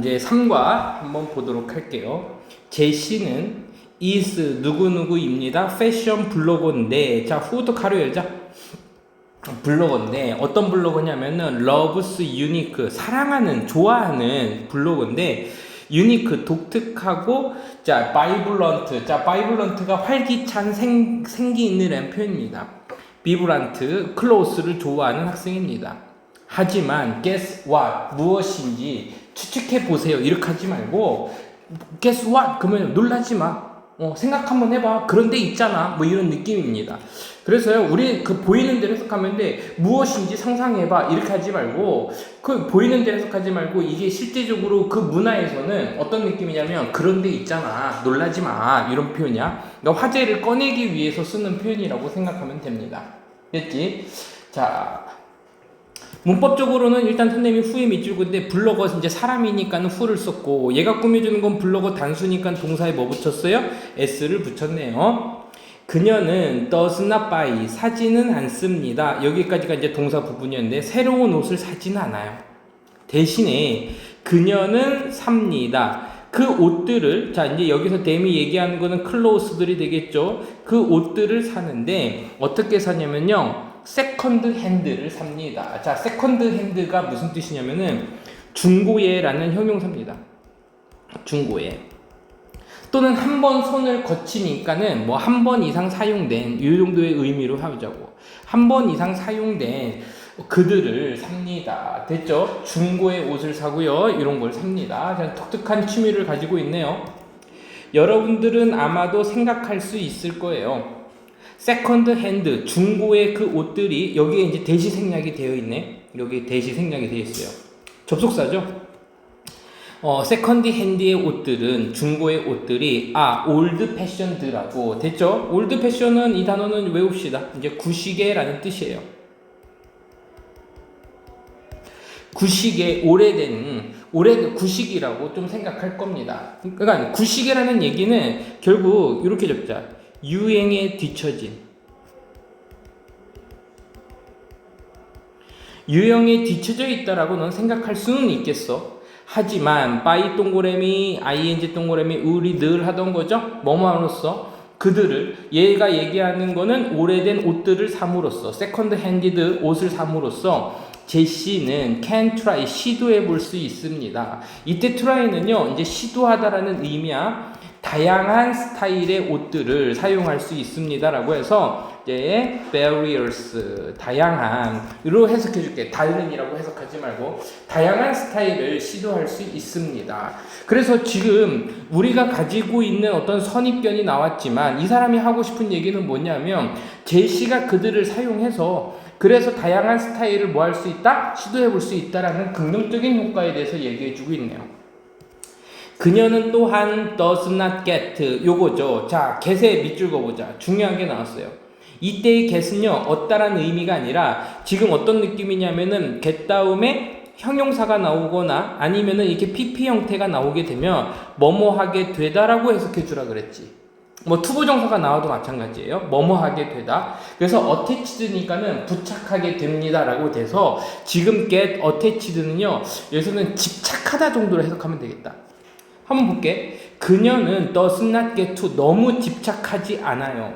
이제 3과 한번 보도록 할게요. 제시는 is 누구누구입니다. 패션 블로거인데, 자, 후부터 가로 열자. 블로거인데, 어떤 블로거냐면은, loves unique, 사랑하는, 좋아하는 블로거인데, 유니크, 독특하고, 자, 바이블런트. 자, 바이블런트가 활기찬 생기 있는 표현입니다. 비브란트, 클로스를 좋아하는 학생입니다. 하지만 guess what? 무엇인지 추측해 보세요. 이렇게 하지 말고 guess what? 그러면 놀라지 마. 생각 한번 해봐. 그런 데 있잖아. 뭐 이런 느낌입니다. 그래서요, 우리 그 보이는 대로 해석하면 돼. 무엇인지 상상해봐. 이렇게 하지 말고, 그 보이는 대로 해석하지 말고, 이게 실제적으로 그 문화에서는 어떤 느낌이냐면, 그런 데 있잖아. 놀라지 마. 이런 표현이야. 그러니까 화제를 꺼내기 위해서 쓰는 표현이라고 생각하면 됩니다. 됐지? 자, 문법적으로는 일단 선생님이 후에 밑줄근데 블로거 이제 사람이니까는 후를 썼고, 얘가 꾸며주는 건 블로거 단수니까 동사에 뭐 붙였어요? s를 붙였네요. 그녀는 does not buy, 사지는 않습니다. 여기까지가 이제 동사 부분이었는데 새로운 옷을 사지는 않아요. 대신에 그녀는 삽니다. 그 옷들을, 자, 이제 여기서 댐이 얘기하는 거는 클로스들이 되겠죠. 그 옷들을 사는데 어떻게 사냐면요, 세컨드 핸드를 삽니다. 자, 세컨드 핸드가 무슨 뜻이냐면은 중고예라는 형용사입니다. 중고예. 또는 한 번 손을 거치니까는 뭐 한 번 이상 사용된 이 정도의 의미로 하자고. 한 번 이상 사용된 그들을 삽니다. 됐죠? 중고의 옷을 사고요. 이런 걸 삽니다. 독특한 취미를 가지고 있네요. 여러분들은 아마도 생각할 수 있을 거예요. 세컨드 핸드, 중고의 그 옷들이 여기에 이제 대시 생략이 되어 있네. 여기 대시 생략이 되어 있어요. 접속사죠. 세컨드 핸드의 옷들은, 중고의 옷들이 올드 패션드라고 됐죠? 올드 패션은, 이 단어는 외웁시다. 이제 구시계라는 뜻이에요. 구시계, 오래된 구식이라고 좀 생각할 겁니다. 그러니까 구시계라는 얘기는 결국 이렇게 적자. 유행에 뒤처진, 유행에 뒤처져 있다라고는 생각할 수는 있겠어. 하지만 by 동그라미 ing 동그라미 우리 늘 하던 거죠. 뭐뭐로써 그들을, 얘가 얘기하는 거는 오래된 옷들을 삼으로써, 세컨드 핸디드 옷을 삼으로써 제시는 can try, 시도해 볼 수 있습니다. 이때 try는요, 이제 시도하다라는 의미야. 다양한 스타일의 옷들을 사용할 수 있습니다라고 해서 이제 various, 다양한으로 해석해 줄게. 다른이라고 해석하지 말고 다양한 스타일을 시도할 수 있습니다. 그래서 지금 우리가 가지고 있는 어떤 선입견이 나왔지만 이 사람이 하고 싶은 얘기는 뭐냐면 제시가 그들을 사용해서 그래서 다양한 스타일을 뭐 할 수 있다? 시도해 볼 수 있다라는 긍정적인 효과에 대해서 얘기해 주고 있네요. 그녀는 또한 does not get, 요거죠. 자, get의 밑줄 그어보자. 중요한 게 나왔어요. 이때의 get은요, 어따란 의미가 아니라 지금 어떤 느낌이냐면은 get 다음에 형용사가 나오거나 아니면은 이렇게 PP 형태가 나오게 되면 뭐뭐 하게 되다라고 해석해 주라 그랬지. 뭐 투부정사가 나와도 마찬가지예요. 뭐뭐 하게 되다. 그래서 attached니까는 부착하게 됩니다라고 돼서 지금 get attached는요, 여기서는 집착하다 정도로 해석하면 되겠다. 한번 볼게. 그녀는 does not get to, 너무 집착하지 않아요.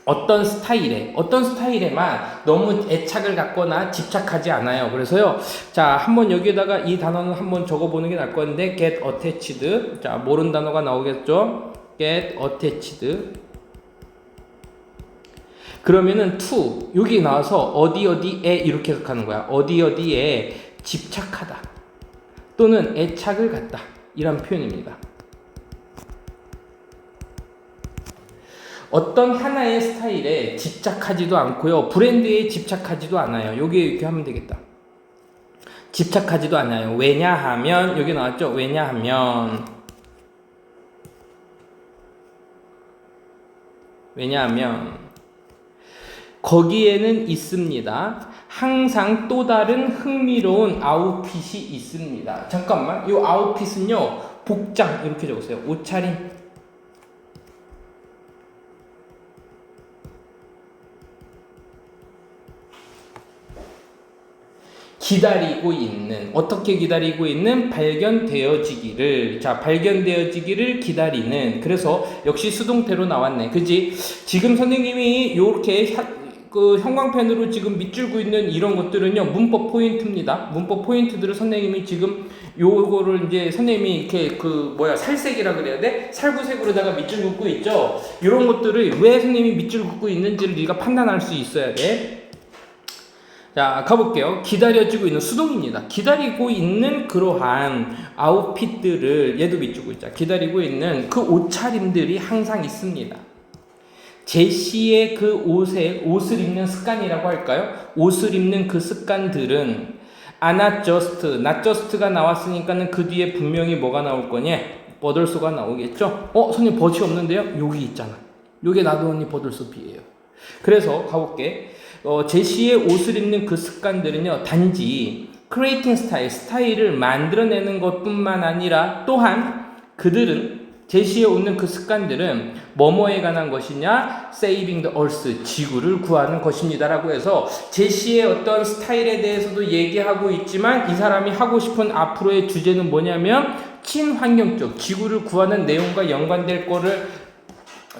어떤 스타일에만 너무 애착을 갖거나 집착하지 않아요. 그래서요, 자, 한번 여기에다가 이 단어는 한번 적어보는 게 나을 건데, get attached. 자, 모르는 단어가 나오겠죠? get attached. 그러면은 to, 여기 나와서 어디에 이렇게 해석하는 거야. 어디에 집착하다. 또는 애착을 갖다. 이런 표현입니다. 어떤 하나의 스타일에 집착하지도 않고요. 브랜드에 집착하지도 않아요. 여기 이렇게 하면 되겠다. 집착하지도 않아요. 왜냐하면, 여기 나왔죠? 왜냐하면 거기에는 있습니다. 항상 또 다른 흥미로운 아웃핏이 있습니다. 잠깐만, 이 아웃핏은요, 복장 이렇게 적으세요. 옷차림. 기다리고 있는, 어떻게 기다리고 있는? 발견되어지기를. 자, 발견되어지기를 기다리는. 그래서 역시 수동태로 나왔네. 그지? 지금 선생님이 요렇게 그 형광펜으로 지금 밑줄고 있는 이런 것들은요, 문법 포인트입니다. 문법 포인트들을 선생님이 지금 요거를 이제 선생님이 이렇게 살색이라 그래야 돼? 살구색으로다가 밑줄 긋고 있죠? 이런 것들을 왜 선생님이 밑줄 긋고 있는지를 네가 판단할 수 있어야 돼. 자, 가볼게요. 기다려지고 있는 수동입니다. 기다리고 있는 그러한 아웃핏들을 얘도 밑주고 있자. 기다리고 있는 그 옷차림들이 항상 있습니다. 제시의 그 옷을 입는 습관이라고 할까요? 옷을 입는 그 습관들은 not just가 나왔으니까는 그 뒤에 분명히 뭐가 나올 거냐? 버들소가 나오겠죠? 선생님 버치 없는데요? 여기 있잖아. 요게 나도 언니 버들소비예요. 그래서 가볼게. 제시의 옷을 입는 그 습관들은요, 단지 creating 스타일을 만들어내는 것뿐만 아니라 또한 그들은 제시에 오는 그 습관들은 뭐뭐에 관한 것이냐? saving the earth, 지구를 구하는 것입니다 라고 해서 제시의 어떤 스타일에 대해서도 얘기하고 있지만 이 사람이 하고 싶은 앞으로의 주제는 뭐냐면 친환경적, 지구를 구하는 내용과 연관될 거를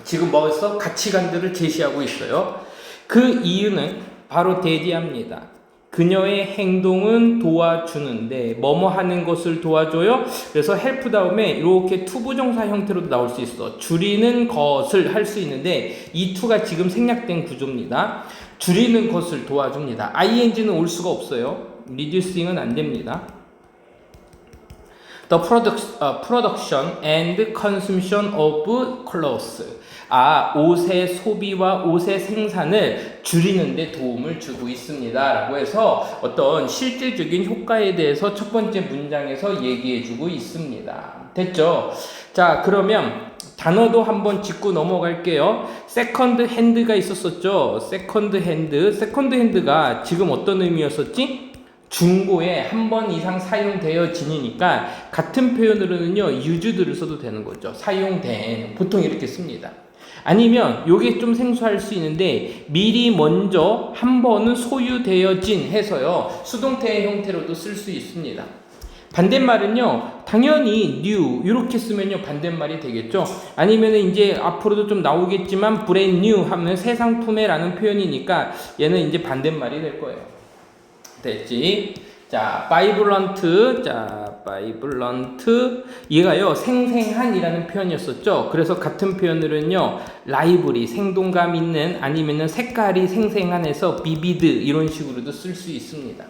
지금 뭐였어? 가치관들을 제시하고 있어요. 그 이유는 바로 대디합니다. 그녀의 행동은 도와주는데 뭐뭐 하는 것을 도와줘요. 그래서 help 다음에 이렇게 투부정사 형태로도 나올 수 있어. 줄이는 것을 할 수 있는데 이 to가 지금 생략된 구조입니다. 줄이는 것을 도와줍니다. ing는 올 수가 없어요. reducing은 안 됩니다. The production and consumption of clothes. 옷의 소비와 옷의 생산을 줄이는 데 도움을 주고 있습니다 라고 해서 어떤 실질적인 효과에 대해서 첫 번째 문장에서 얘기해 주고 있습니다. 됐죠? 자, 그러면 단어도 한번 짚고 넘어갈게요. 세컨드 핸드가 있었었죠. 세컨드 핸드가 지금 어떤 의미였었지? 중고에 한 번 이상 사용되어지니까 같은 표현으로는요, used를 써도 되는 거죠. 사용된, 보통 이렇게 씁니다. 아니면 요게 좀 생소할 수 있는데 미리 먼저 한 번은 소유되어진 해서요, 수동태의 형태로도 쓸 수 있습니다. 반대말은요, 당연히 new 이렇게 쓰면요 반대말이 되겠죠. 아니면은 이제 앞으로도 좀 나오겠지만 brand new 하면 새 상품에 라는 표현이니까 얘는 이제 반대말이 될 거예요. 됐지? 자, vibrant. 얘가요, 생생한이라는 표현이었었죠. 그래서 같은 표현으로는요, lively, 생동감 있는, 아니면은 색깔이 생생한해서 vivid 이런 식으로도 쓸 수 있습니다.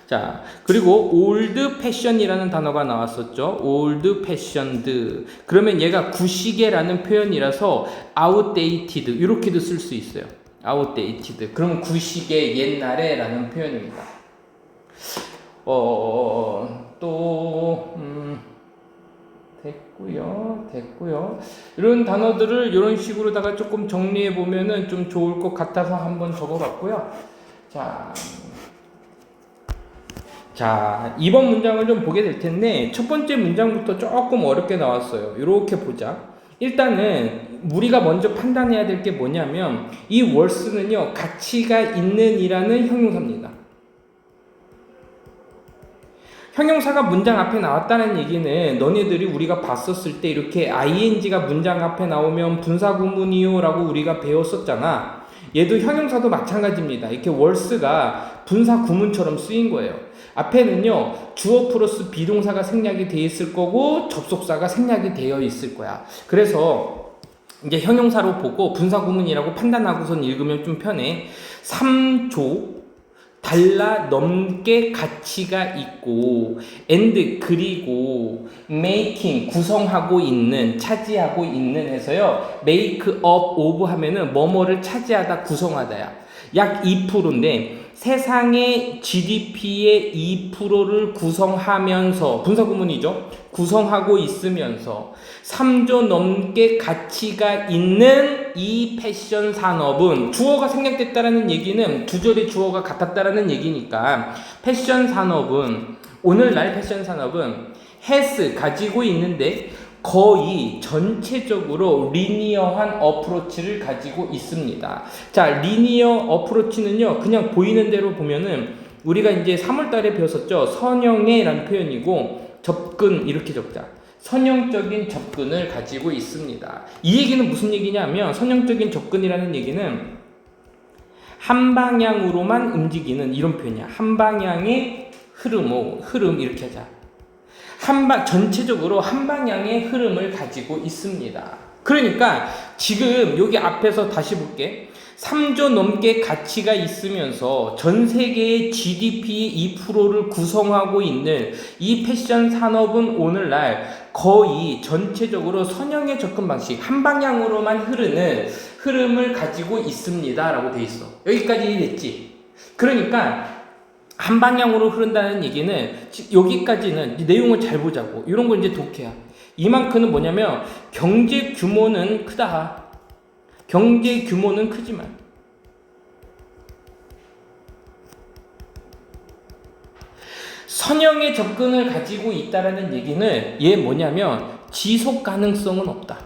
자, 그리고 old fashion이라는 단어가 나왔었죠. old fashioned. 그러면 얘가 구시계라는 표현이라서 outdated 이렇게도 쓸 수 있어요. outdated. 그럼 구시계 옛날에 라는 표현입니다. 됐고요. 이런 단어들을 이런 식으로다가 조금 정리해 보면은 좀 좋을 것 같아서 한번 적어봤고요. 자, 이번 문장을 좀 보게 될 텐데 첫 번째 문장부터 조금 어렵게 나왔어요. 이렇게 보자. 일단은 우리가 먼저 판단해야 될 게 뭐냐면 이 worth는요, 가치가 있는 이라는 형용사입니다. 형용사가 문장 앞에 나왔다는 얘기는 너네들이 우리가 봤었을 때 이렇게 ing가 문장 앞에 나오면 분사구문이요 라고 우리가 배웠었잖아. 얘도 형용사도 마찬가지입니다. 이렇게 worth가 분사구문처럼 쓰인 거예요. 앞에는요, 주어 플러스 비동사가 생략이 되어 있을 거고 접속사가 생략이 되어 있을 거야. 그래서 이제 형용사로 보고 분사구문이라고 판단하고선 읽으면 좀 편해. 3조 달러 넘게 가치가 있고 and 그리고 making 구성하고 있는, 차지하고 있는 해서요, make up of 하면은 뭐뭐를 차지하다, 구성하다야. 약 2%인데 세상의 GDP의 2%를 구성하면서, 분사구문이죠. 구성하고 있으면서 3조 넘게 가치가 있는 이 패션 산업은, 주어가 생략됐다라는 얘기는 두 절의 주어가 같았다라는 얘기니까 패션 산업은, 오늘날 패션 산업은 has 가지고 있는데 거의 전체적으로 리니어한 어프로치를 가지고 있습니다. 자, 리니어 어프로치는요, 그냥 보이는 대로 보면은 우리가 이제 3월 달에 배웠었죠. 선형의라는 표현이고 접근 이렇게 적자. 선형적인 접근을 가지고 있습니다. 이 얘기는 무슨 얘기냐면 선형적인 접근이라는 얘기는 한 방향으로만 움직이는 이런 표현이야. 한 방향의 흐름 이렇게 하자. 전체적으로 한 방향의 흐름을 가지고 있습니다. 그러니까 지금 여기 앞에서 다시 볼게. 3조 넘게 가치가 있으면서 전 세계의 GDP의 2%를 구성하고 있는 이 패션 산업은 오늘날 거의 전체적으로 선형의 접근 방식, 한 방향으로만 흐르는 흐름을 가지고 있습니다. 라고 돼 있어. 여기까지 됐지? 그러니까 한 방향으로 흐른다는 얘기는 여기까지는 내용을 잘 보자고. 이런 거 이제 독해야. 이만큼은 뭐냐면 경제 규모는 크다. 경제 규모는 크지만 선형의 접근을 가지고 있다라는 얘기는 얘 뭐냐면 지속 가능성은 없다.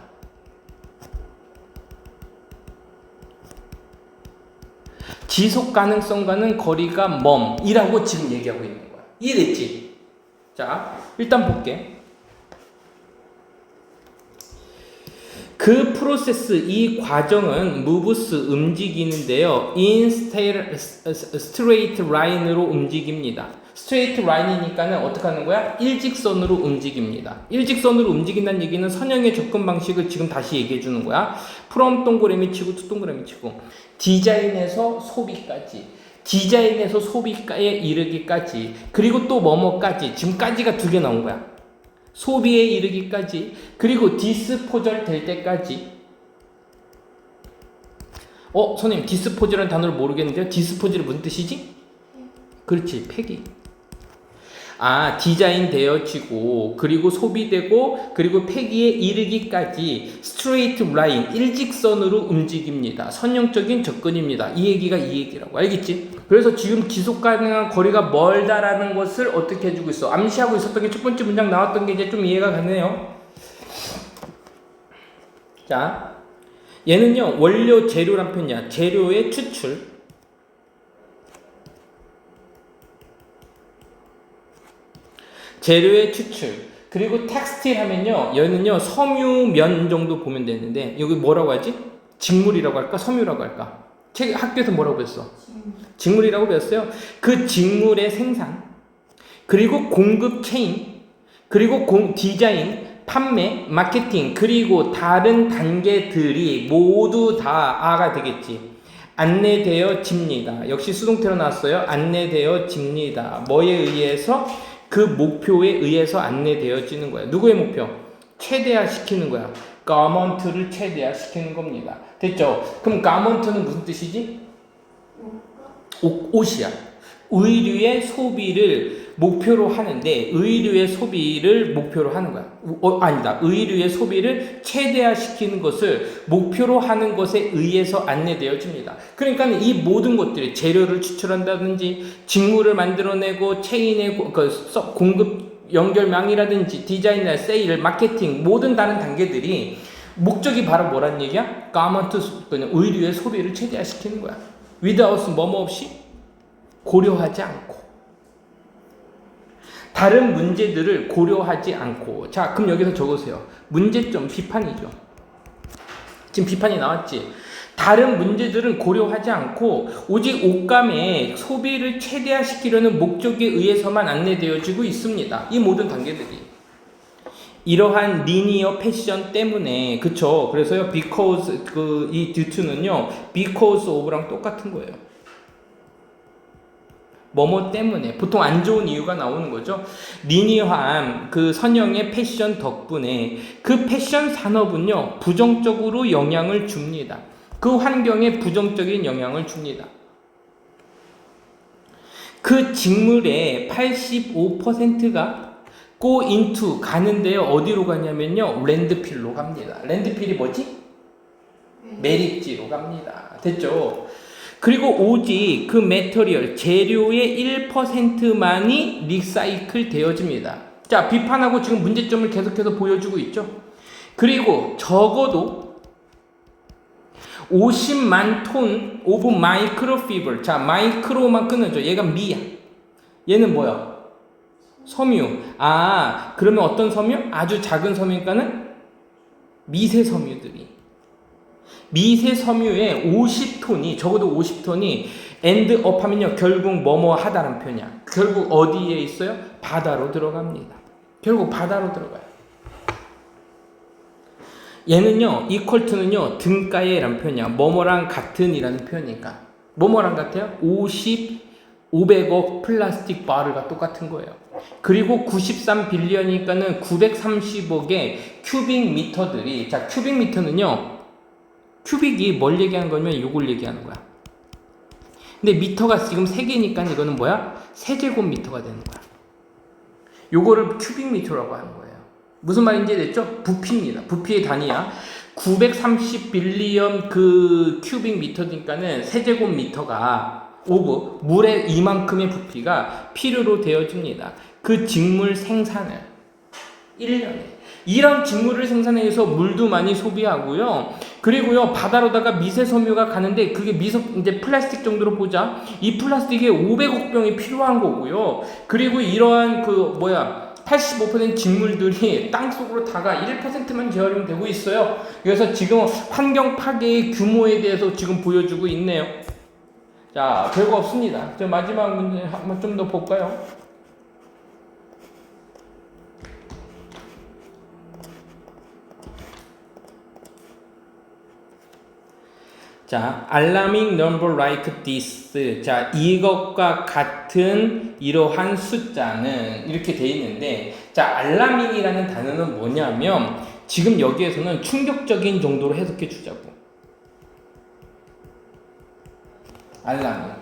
지속 가능성과는 거리가 멈이라고 지금 얘기하고 있는 거야. 이해됐지? 자, 일단 볼게. 그 프로세스, 이 과정은 moves 움직이는데요. in straight line으로 움직입니다. straight line이니까는 어떻게 하는 거야? 일직선으로 움직입니다. 일직선으로 움직인다는 얘기는 선형의 접근 방식을 지금 다시 얘기해 주는 거야. from 동그라미 치고 to 동그라미 치고 디자인에서 소비까지, 디자인에서 소비가에 이르기까지, 그리고 또 뭐뭐까지, 지금까지가 두 개 나온 거야. 소비에 이르기까지, 그리고 디스포절 될 때까지. 선생님, 디스포절이라는 단어를 모르겠는데요. 디스포절이 무슨 뜻이지? 그렇지, 폐기. 디자인 되어지고, 그리고 소비되고, 그리고 폐기에 이르기까지 스트레이트 라인, 일직선으로 움직입니다. 선형적인 접근입니다. 이 얘기가 이 얘기라고. 알겠지? 그래서 지금 지속 가능한 거리가 멀다라는 것을 어떻게 해주고 있어? 암시하고 있었던 게 첫 번째 문장 나왔던 게 이제 좀 이해가 가네요. 자, 얘는요, 원료 재료란 표현이야. 재료의 추출. 재료의 추출. 그리고 텍스틸 하면요, 얘는요, 섬유면 정도 보면 되는데, 여기 뭐라고 하지? 직물이라고 할까? 섬유라고 할까? 학교에서 뭐라고 배웠어? 직물이라고 배웠어요. 그 직물의 생산, 그리고 공급 체인, 그리고 디자인, 판매, 마케팅, 그리고 다른 단계들이 모두 다 아가 되겠지. 안내되어집니다. 역시 수동태로 나왔어요. 안내되어집니다. 뭐에 의해서? 그 목표에 의해서 안내되어지는 거야. 누구의 목표? 최대화시키는 거야. 가먼트를 최대화시키는 겁니다. 됐죠? 그럼 가먼트는 무슨 뜻이지? 옷이야. 의류의 소비를 목표로 하는데, 의류의 소비를 목표로 하는 거야. 아니다. 의류의 소비를 최대화시키는 것을 목표로 하는 것에 의해서 안내되어집니다. 그러니까 이 모든 것들이 재료를 추출한다든지, 직물을 만들어내고, 체인의 공급 연결망이라든지, 디자인이나 세일, 마케팅, 모든 다른 단계들이 목적이 바로 뭐란 얘기야? 가먼트, 의류의 소비를 최대화시키는 거야. without 뭐뭐 없이 고려하지 않고, 다른 문제들을 고려하지 않고. 자, 그럼 여기서 적으세요. 문제점 비판이죠. 지금 비판이 나왔지. 다른 문제들은 고려하지 않고 오직 옷감의 소비를 최대화시키려는 목적에 의해서만 안내되어지고 있습니다. 이 모든 단계들이 이러한 리니어 패션 때문에. 그쵸? 그래서요, because, 이 due to는요, because of랑 똑같은 거예요. 뭐뭐 때문에, 보통 안 좋은 이유가 나오는 거죠. 리니어한 그 선형의 패션 덕분에 그 패션 산업은요, 부정적으로 영향을 줍니다. 그 환경에 부정적인 영향을 줍니다. 그 직물의 85%가 go into 가는데요, 어디로 가냐면요, 랜드필로 갑니다. 랜드필이 뭐지? 매립지로 갑니다. 됐죠? 그리고 오직 그 매터리얼, 재료의 1%만이 리사이클 되어집니다. 자, 비판하고 지금 문제점을 계속해서 보여주고 있죠. 그리고 적어도 50만 톤 오브 마이크로피버. 자, 마이크로만 끊어줘. 얘가 미야. 얘는 뭐야? 섬유. 아, 그러면 어떤 섬유? 아주 작은 섬유니까는 미세 섬유들이. 미세 섬유의 50톤이, 적어도 50톤이 엔드업 하면요, 결국 뭐뭐 하다라는 표현이야. 결국 어디에 있어요? 바다로 들어갑니다. 결국 바다로 들어가요. 얘는요, 이퀄트는요, 등가에라는 표현이야. 뭐뭐랑 같은 이라는 표현이니까. 뭐뭐랑 같아요? 500억 플라스틱 바르가 똑같은 거예요. 그리고 93빌리언이니까는 930억의 큐빅 미터들이, 자, 큐빅 미터는요, 큐빅이 뭘 얘기하는 거냐면 이걸 얘기하는 거야. 근데 미터가 지금 3개니까 이거는 뭐야? 세제곱미터가 되는 거야. 요거를 큐빅 미터라고 하는 거예요. 무슨 말인지 됐죠? 부피입니다. 부피의 단위야. 930빌리언 그 큐빅 미터니까는 세제곱미터가 오브 물의 이만큼의 부피가 필요로 되어집니다. 그 직물 생산을 1년에 이런 직물을 생산하기 위해서 물도 많이 소비하고요. 그리고요, 바다로다가 미세 섬유가 가는데 그게 이제 플라스틱 정도로 보자. 이 플라스틱에 500억 병이 필요한 거고요. 그리고 이러한 85% 직물들이 땅 속으로 다가 1%만 재활용 되고 있어요. 그래서 지금 환경 파괴의 규모에 대해서 지금 보여주고 있네요. 자, 별거 없습니다. 저 마지막 문제 한번 좀 더 볼까요? 자, alarming number like this. 자, 이것과 같은 이러한 숫자는 이렇게 돼 있는데, 자, alarming이라는 단어는 뭐냐면 지금 여기에서는 충격적인 정도로 해석해 주자고. alarming.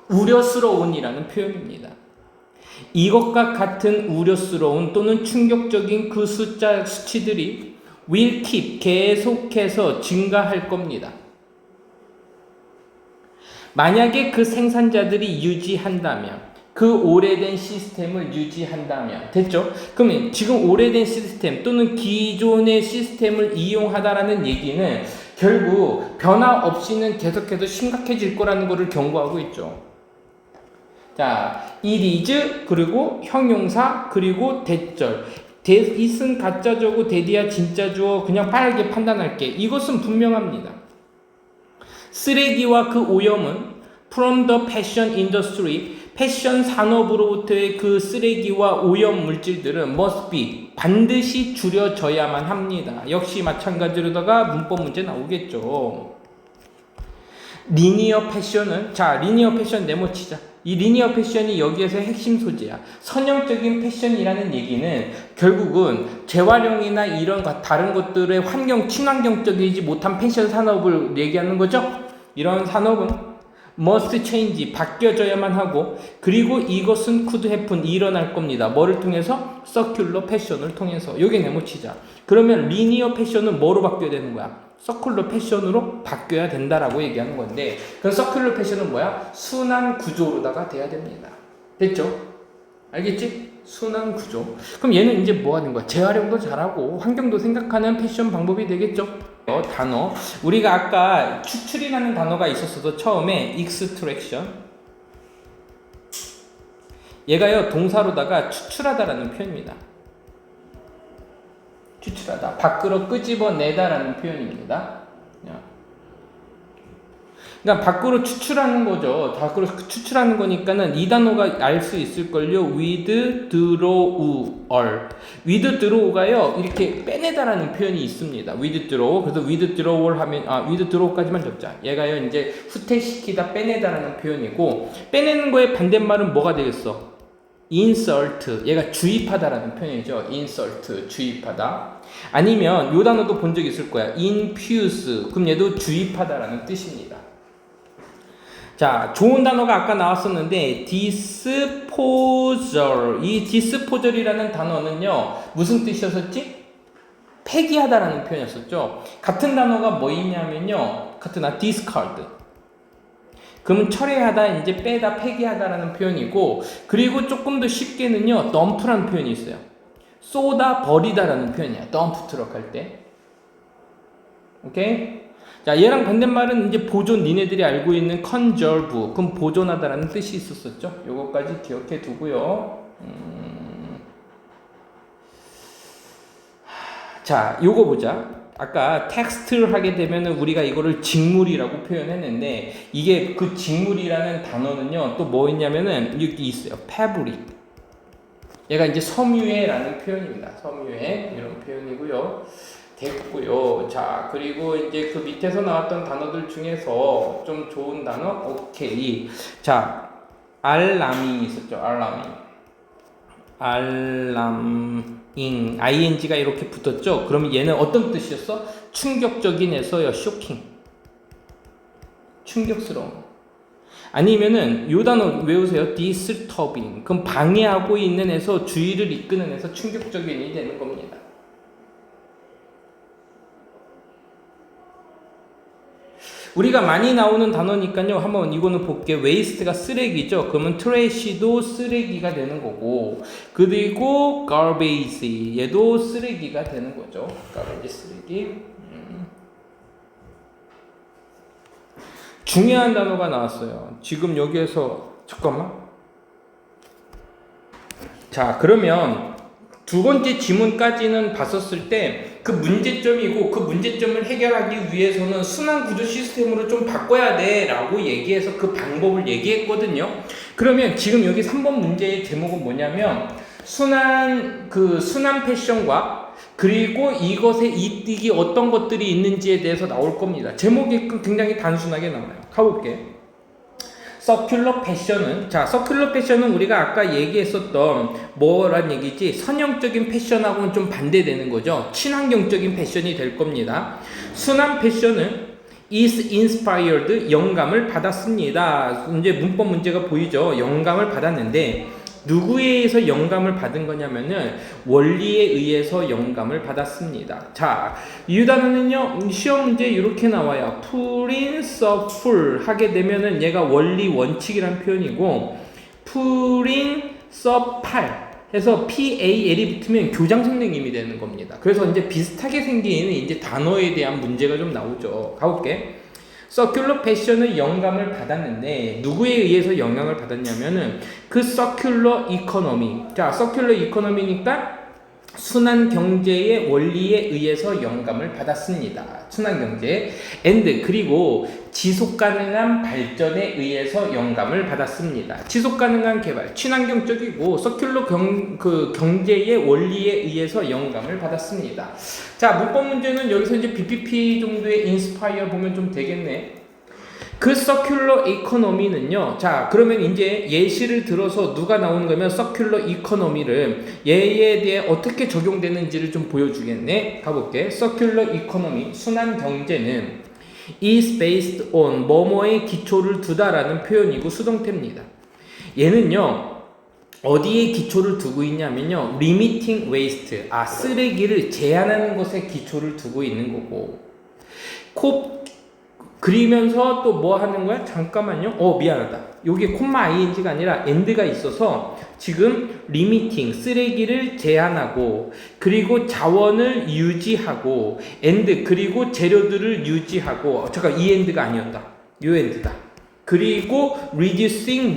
우려스러운이라는 표현입니다. 이것과 같은 우려스러운 또는 충격적인 그 수치들이 will keep, 계속해서 증가할 겁니다. 만약에 그 생산자들이 유지한다면, 그 오래된 시스템을 유지한다면, 됐죠? 그러면 지금 오래된 시스템 또는 기존의 시스템을 이용하다라는 얘기는 결국 변화 없이는 계속해서 심각해질 거라는 것을 경고하고 있죠. 자, it is, 그리고 형용사, 그리고 대절. it은 가짜주어고 대디야 진짜주어, 그냥 빠르게 판단할게. 이것은 분명합니다. 쓰레기와 그 오염은 from the fashion industry, 패션 산업으로부터의 그 쓰레기와 오염 물질들은 must be, 반드시 줄여져야만 합니다. 역시 마찬가지로다가 문법 문제 나오겠죠. 리니어 패션은, 자, 리니어 패션 네모치자. 이 리니어 패션이 여기에서 핵심 소재야. 선형적인 패션이라는 얘기는 결국은 재활용이나 이런 다른 것들의 환경, 친환경적이지 못한 패션 산업을 얘기하는 거죠. 이런 산업은 must change, 바뀌어져야만 하고, 그리고 이것은 could happen, 일어날 겁니다. 뭐를 통해서? circular 패션을 통해서. 요게 네모치자. 그러면 리니어 패션은 뭐로 바뀌어야 되는 거야? 서큘러 패션으로 바뀌어야 된다라고 얘기하는 건데, 그럼 서큘러 패션은 뭐야? 순환 구조로다가 돼야 됩니다. 됐죠? 알겠지? 순환 구조. 그럼 얘는 이제 뭐 하는 거야? 재활용도 잘하고 환경도 생각하는 패션 방법이 되겠죠? 단어. 우리가 아까 추출이라는 단어가 있었어도 처음에 extraction. 얘가요, 동사로다가 추출하다라는 표현입니다. 추출하다, 밖으로 끄집어내다라는 표현입니다. 그러니까 밖으로 추출하는 거죠. 밖으로 추출하는 거니까는 이 단어가 알 수 있을걸요. withdraw. withdraw가요, 이렇게 빼내다라는 표현이 있습니다. withdraw. 그래서 withdrawal 하면, withdraw까지만 적자. 얘가요, 이제 후퇴시키다, 빼내다라는 표현이고, 빼내는 거의 반대말은 뭐가 되겠어? insert, 얘가 주입하다라는 표현이죠. insert, 주입하다. 아니면 요 단어도 본 적 있을 거야. infuse, 그럼 얘도 주입하다라는 뜻입니다. 자, 좋은 단어가 아까 나왔었는데 disposal, 이 disposal이라는 단어는요, 무슨 뜻이었었지? 폐기하다라는 표현이었었죠. 같은 단어가 뭐 있냐면요, discard. 그러면 철회하다, 이제 빼다, 폐기하다라는 표현이고, 그리고 조금 더 쉽게는요, 덤프라는 표현이 있어요. 쏟아 버리다라는 표현이야. dump truck 할 때. 오케이? 자, 얘랑 반대말은 이제 보존, 니네들이 알고 있는 conserve. 그럼 보존하다라는 뜻이 있었었죠. 요거까지 기억해 두고요. 자, 요거 보자. 아까 텍스트를 하게 되면은 우리가 이거를 직물이라고 표현했는데, 이게 그 직물이라는 단어는요, 또 뭐 있냐면은 여기 있어요. 패브릭. 얘가 이제 섬유회라는 표현입니다. 섬유회 이런 표현이고요. 됐고요. 자, 그리고 이제 그 밑에서 나왔던 단어들 중에서 좀 좋은 단어, 오케이. 자, 알람이 있었죠. 알람잉, ing가 이렇게 붙었죠. 그러면 얘는 어떤 뜻이었어? 충격적인에서요, 쇼킹. 충격스러운. 아니면은 요 단어 외우세요. disturbing. 그럼 방해하고 있는 에서 주의를 이끄는 에서 충격적인이 되는 겁니다. 우리가 많이 나오는 단어니까요. 한번 이거는 볼게요. waste가 쓰레기죠. 그러면 trash도 쓰레기가 되는 거고, 그리고 garbage 얘도 쓰레기가 되는 거죠. garbage 쓰레기. 중요한 단어가 나왔어요. 지금 여기에서 잠깐만. 자, 그러면 두 번째 지문까지는 봤었을 때 그 문제점이고, 그 문제점을 해결하기 위해서는 순환 구조 시스템으로 좀 바꿔야 돼 라고 얘기해서 그 방법을 얘기했거든요. 그러면 지금 여기 3번 문제의 제목은 뭐냐면 순환 패션과 그리고 이것에 이익이 어떤 것들이 있는지에 대해서 나올 겁니다. 제목이 굉장히 단순하게 나와요. 가볼게. 서큘러 패션은, 자, 서큘러 패션은 우리가 아까 얘기했었던 뭐란 얘기지? 선형적인 패션하고는 좀 반대되는 거죠. 친환경적인 패션이 될 겁니다. 순환 패션은 is inspired, 영감을 받았습니다. 이제 문법 문제가 보이죠? 영감을 받았는데 누구에 의해서 영감을 받은 거냐면은 원리에 의해서 영감을 받았습니다. 자, 이 단어는요 시험 문제 이렇게 나와요. principle 하게 되면은 얘가 원리 원칙이란 표현이고, principal 해서 PAL이 붙으면 교장 선생님이 되는 겁니다. 그래서 이제 비슷하게 생긴 이제 단어에 대한 문제가 좀 나오죠. 가볼게. 서큘러 패션은 영감을 받았는데 누구에 의해서 영향을 받았냐면은 그 서큘러 이코노미. 자, 서큘러 이코노미니까 순환 경제의 원리에 의해서 영감을 받았습니다. 순환 경제. and 그리고 지속 가능한 발전에 의해서 영감을 받았습니다. 지속 가능한 개발, 친환경적이고 서큘러 경제의 원리에 의해서 영감을 받았습니다. 자, 문법 문제는 여기서 이제 BPP 정도의 인스파이어 보면 좀 되겠네. 그 서큘러 이코노미는요. 자, 그러면 이제 예시를 들어서 누가 나오는 거면 서큘러 이코노미를 얘에 대해 어떻게 적용되는지를 좀 보여주겠네. 가볼게. 서큘러 이코노미, 순환 경제는 is based on 뭐뭐의 기초를 두다라는 표현이고 수동태입니다. 얘는요. 어디에 기초를 두고 있냐면요. limiting waste, 쓰레기를 제한하는 것에 기초를 두고 있는 거고, 그리면서 또 뭐 하는 거야? 잠깐만요. 미안하다. 여기 콤마 ing가 아니라 and가 있어서 지금 limiting, 쓰레기를 제한하고, 그리고 자원을 유지하고, and 그리고 재료들을 유지하고, 잠깐 이 and가 아니었다. 요 and다. 그리고 reducing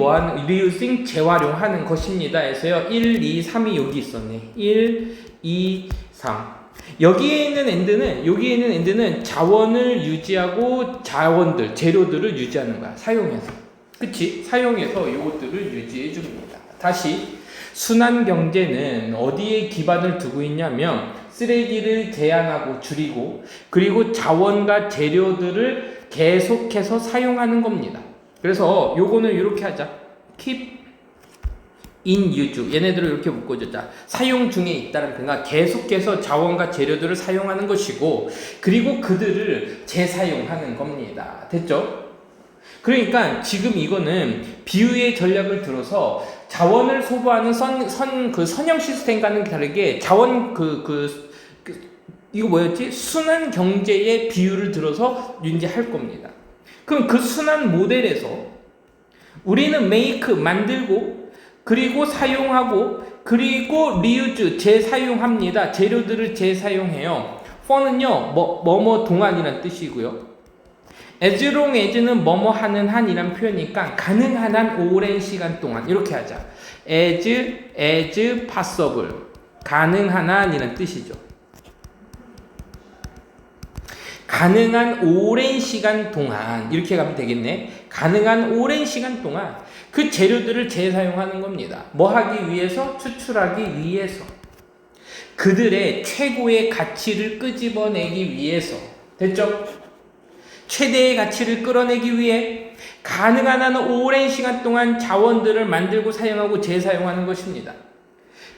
재활용하는 것입니다. 해서요. 1, 2, 3이 여기 있었네. 1, 2, 3. 여기에 있는 end는 자원을 유지하고 재료들을 유지하는 거야. 사용해서. 그치? 사용해서 이것들을 유지해 줍니다. 다시, 순환 경제는 어디에 기반을 두고 있냐면 쓰레기를 제한하고 줄이고, 그리고 자원과 재료들을 계속해서 사용하는 겁니다. 그래서 요거는 이렇게 하자. keep in use. 얘네들을 이렇게 묶어주자. 사용 중에 있다는 표현은 계속해서 자원과 재료들을 사용하는 것이고, 그리고 그들을 재사용하는 겁니다. 됐죠? 그러니까 지금 이거는 비유의 전략을 들어서 자원을 소비하는 선형 시스템과는 다르게 이거 뭐였지? 순환 경제의 비유를 들어서 이제 할 겁니다. 그럼 그 순환 모델에서 우리는 make, 만들고, 그리고 사용하고, 그리고 reuse 재사용합니다. 재료들을 재사용해요. for는요 뭐뭐 동안이란 뜻이고요. as long as는 뭐뭐 하는 한이란 표현이니까 가능한 한 오랜 시간 동안 이렇게 하자. as possible 가능한 한이란 뜻이죠. 가능한 오랜 시간 동안 이렇게 가면 되겠네. 가능한 오랜 시간 동안 그 재료들을 재사용하는 겁니다. 뭐 하기 위해서? 추출하기 위해서. 그들의 최고의 가치를 끄집어내기 위해서. 됐죠? 최대의 가치를 끌어내기 위해 가능한 한 오랜 시간 동안 자원들을 만들고 사용하고 재사용하는 것입니다.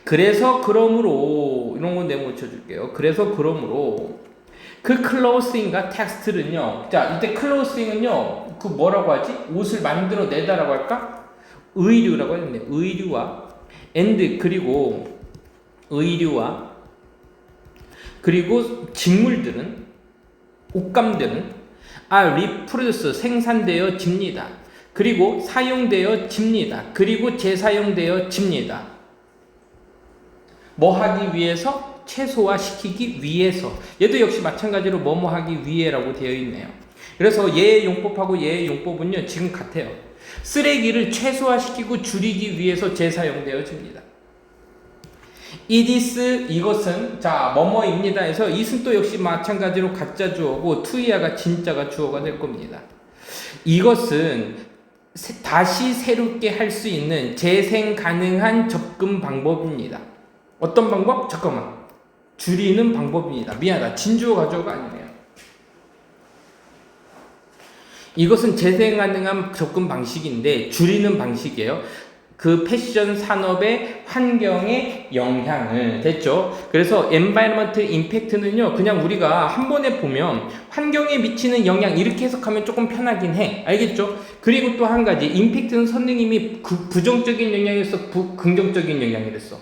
그래서 그러므로 이런 건 내가 고쳐줄게요. 그래서 그러므로 그 클로싱과 텍스트는요. 자, 이때 클로싱은요. 그 뭐라고 하지? 옷을 만들어 내다라고 할까? 의류라고 했는데 의류와 and 그리고 의류와 그리고 직물들은 옷감들은 reproduce 생산되어집니다. 그리고 사용되어집니다. 그리고 재사용되어집니다. 뭐 하기 위해서? 최소화시키기 위해서. 얘도 역시 마찬가지로 뭐뭐 하기 위해라고 되어 있네요. 그래서 얘의 용법하고 얘의 용법은요 지금 같아요. 쓰레기를 최소화시키고 줄이기 위해서 재사용되어집니다. it is 이것은 자 뭐뭐입니다 해서 it은 또 역시 마찬가지로 가짜 주어고 to야가 진짜가 주어가 될 겁니다. 이것은 다시 새롭게 할 수 있는 재생 가능한 접근 방법입니다. 어떤 방법? 잠깐만. 줄이는 방법입니다. 미안하다. 진주어 가져가 아니네요. 이것은 재생 가능한 접근 방식인데 줄이는 방식이에요. 그 패션 산업의 환경에 영향을 됐죠. 그래서 environment impact는요 그냥 우리가 한 번에 보면 환경에 미치는 영향 이렇게 해석하면 조금 편하긴 해. 알겠죠? 그리고 또 한 가지 impact는 선생님이 부정적인 영향에서 긍정적인 영향이랬어.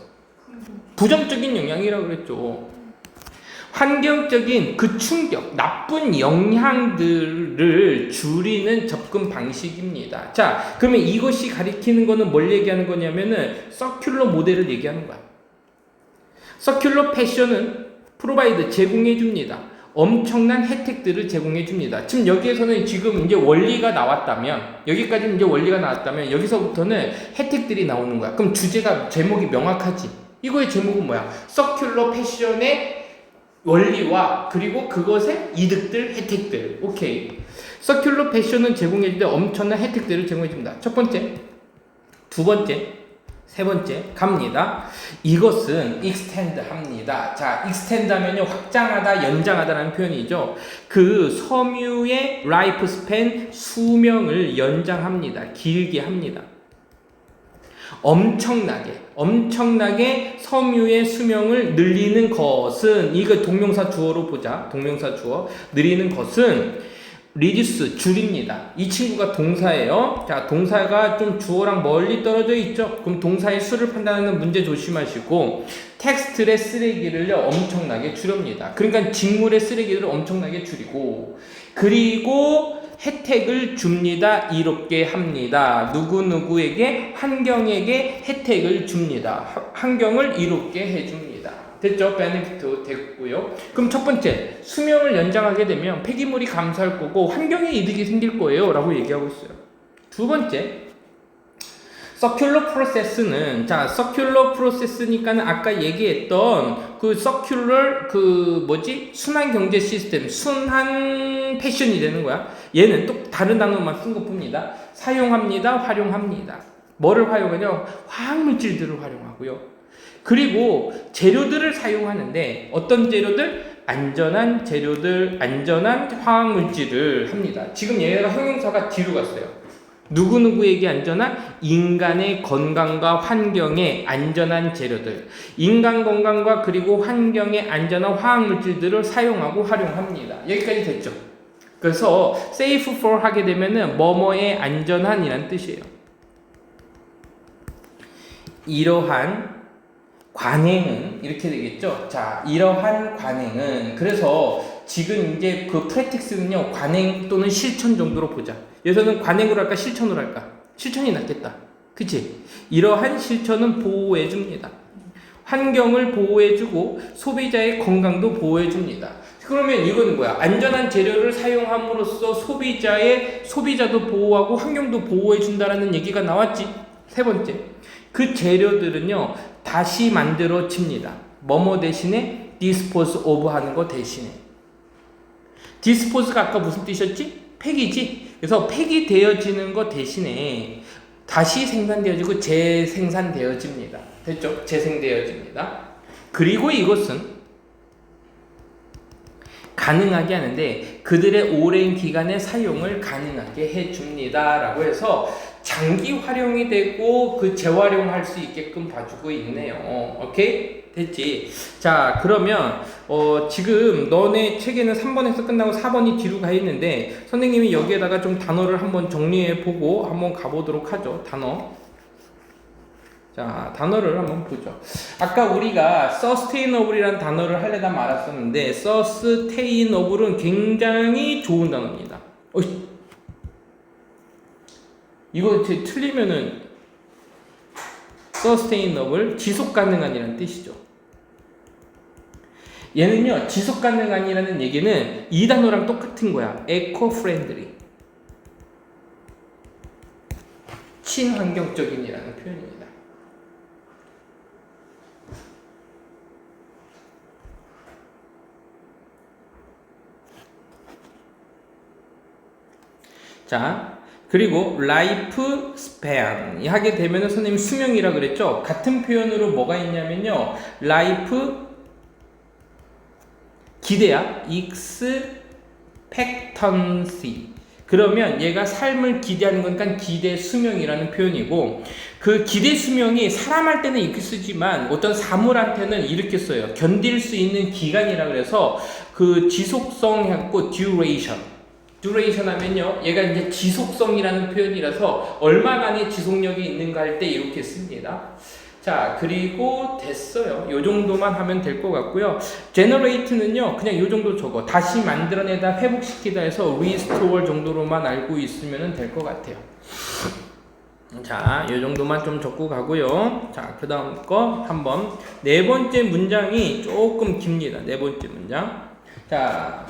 부정적인 영향이라고 그랬죠. 환경적인 그 충격, 나쁜 영향들을 줄이는 접근 방식입니다. 자, 그러면 이것이 가리키는 거는 뭘 얘기하는 거냐면은 서큘러 모델을 얘기하는 거야. 서큘러 패션은 프로바이드 제공해 줍니다. 엄청난 혜택들을 제공해 줍니다. 지금 여기에서는 지금 이제 원리가 나왔다면 여기까지는 이제 원리가 나왔다면 여기서부터는 혜택들이 나오는 거야. 그럼 주제가 제목이 명확하지. 이거의 제목은 뭐야? 서큘러 패션의 원리와 그리고 그것의 이득들, 혜택들. 오케이. 서큘러 패션은 제공해주는데 엄청난 혜택들을 제공해줍니다. 첫 번째, 두 번째, 세 번째 갑니다. 이것은 extend 합니다. 자, extend 하면요 확장하다, 연장하다라는 표현이죠. 그 섬유의 라이프 스팬 수명을 연장합니다. 길게 합니다. 엄청나게 섬유의 수명을 늘리는 것은 이거 동명사 주어로 보자. 동명사 주어 늘리는 것은 reduce 줄입니다. 이 친구가 동사예요. 자, 동사가 좀 주어랑 멀리 떨어져 있죠. 그럼 동사의 수를 판단하는 문제 조심하시고 텍스트의 쓰레기를요 엄청나게 줄입니다. 그러니까 직물의 쓰레기를 엄청나게 줄이고 그리고 혜택을 줍니다. 이롭게 합니다. 누구누구에게 환경에게 혜택을 줍니다. 환경을 이롭게 해줍니다. 됐죠? 베네피트 됐고요. 그럼 첫 번째, 수명을 연장하게 되면 폐기물이 감소할 거고 환경에 이득이 생길 거예요 라고 얘기하고 있어요. 두 번째, 서큘러 프로세스는 자 서큘러 프로세스니까는 아까 얘기했던 그 서큘러 순환 경제 시스템 순환 패션이 되는 거야. 얘는 또 다른 단어만 쓴 것 뿐입니다. 사용합니다. 활용합니다. 뭐를 활용하냐? 화학물질들을 활용하고요. 그리고 재료들을 사용하는데 어떤 재료들? 안전한 재료들, 안전한 화학물질을 합니다. 지금 얘가 형용사가 뒤로 갔어요. 누구누구에게 안전한 인간의 건강과 환경에 안전한 재료들, 인간 건강과 그리고 환경에 안전한 화학물질들을 사용하고 활용합니다. 여기까지 됐죠? 그래서 safe for 하게 되면은 뭐뭐에 안전한이란 뜻이에요. 이러한 관행은 이렇게 되겠죠. 자, 이러한 관행은 그래서 지금 이제 그 프레틱스는요 관행 또는 실천 정도로 보자. 여기서는 관행으로 할까 실천으로 할까? 실천이 낫겠다. 그치? 이러한 실천은 보호해 줍니다. 환경을 보호해주고 소비자의 건강도 보호해줍니다. 그러면 이거는 뭐야? 안전한 재료를 사용함으로써 소비자도 보호하고 환경도 보호해준다라는 얘기가 나왔지. 세 번째, 그 재료들은요 다시 만들어집니다. 뭐뭐 대신에 dispose of 하는 거 대신에. dispose가 아까 무슨 뜻이었지? 폐기지. 그래서 폐기되어지는 거 대신에 다시 생산되어지고 재생산되어집니다. 됐죠? 재생되어집니다. 그리고 이것은 가능하게 하는데 그들의 오랜 기간의 사용을 가능하게 해줍니다. 라고 해서 장기 활용이 되고 그 재활용할 수 있게끔 봐주고 있네요. 오케이? 됐지? 자, 그러면 지금 너네 책에는 3번에서 끝나고 4번이 뒤로 가 있는데 선생님이 여기에다가 좀 단어를 한번 정리해 보고 한번 가보도록 하죠. 단어. 자, 단어를 한번 보죠. 아까 우리가 sustainable이라는 단어를 하려다 말았었는데 sustainable은 굉장히 좋은 단어입니다. 이거 틀리면은 sustainable 지속 가능한이라는 뜻이죠. 얘는요 지속 가능한이라는 얘기는 이 단어랑 똑같은 거야. eco-friendly 친환경적인이라는 표현입니다. 자, 그리고 life span 하게 되면은 선생님 수명이라 그랬죠. 같은 표현으로 뭐가 있냐면요, life 기대야 expectancy. 그러면 얘가 삶을 기대하는 거니까 기대 수명이라는 표현이고, 그 기대 수명이 사람할 때는 이렇게 쓰지만 어떤 사물한테는 이렇게 써요. 견딜 수 있는 기간이라 그래서 그 지속성 해갖고 duration 하면요, 얘가 이제 지속성이라는 표현이라서 얼마간의 지속력이 있는가 할 때 이렇게 씁니다. 자, 그리고 됐어요. 요 정도만 하면 될 것 같고요. generate는요, 그냥 요 정도 적어. 다시 만들어내다, 회복시키다 해서 restore 정도로만 알고 있으면 될 것 같아요. 자, 요 정도만 좀 적고 가고요. 자, 그 다음 거 한번. 네 번째 문장이 조금 깁니다. 네 번째 문장. 자,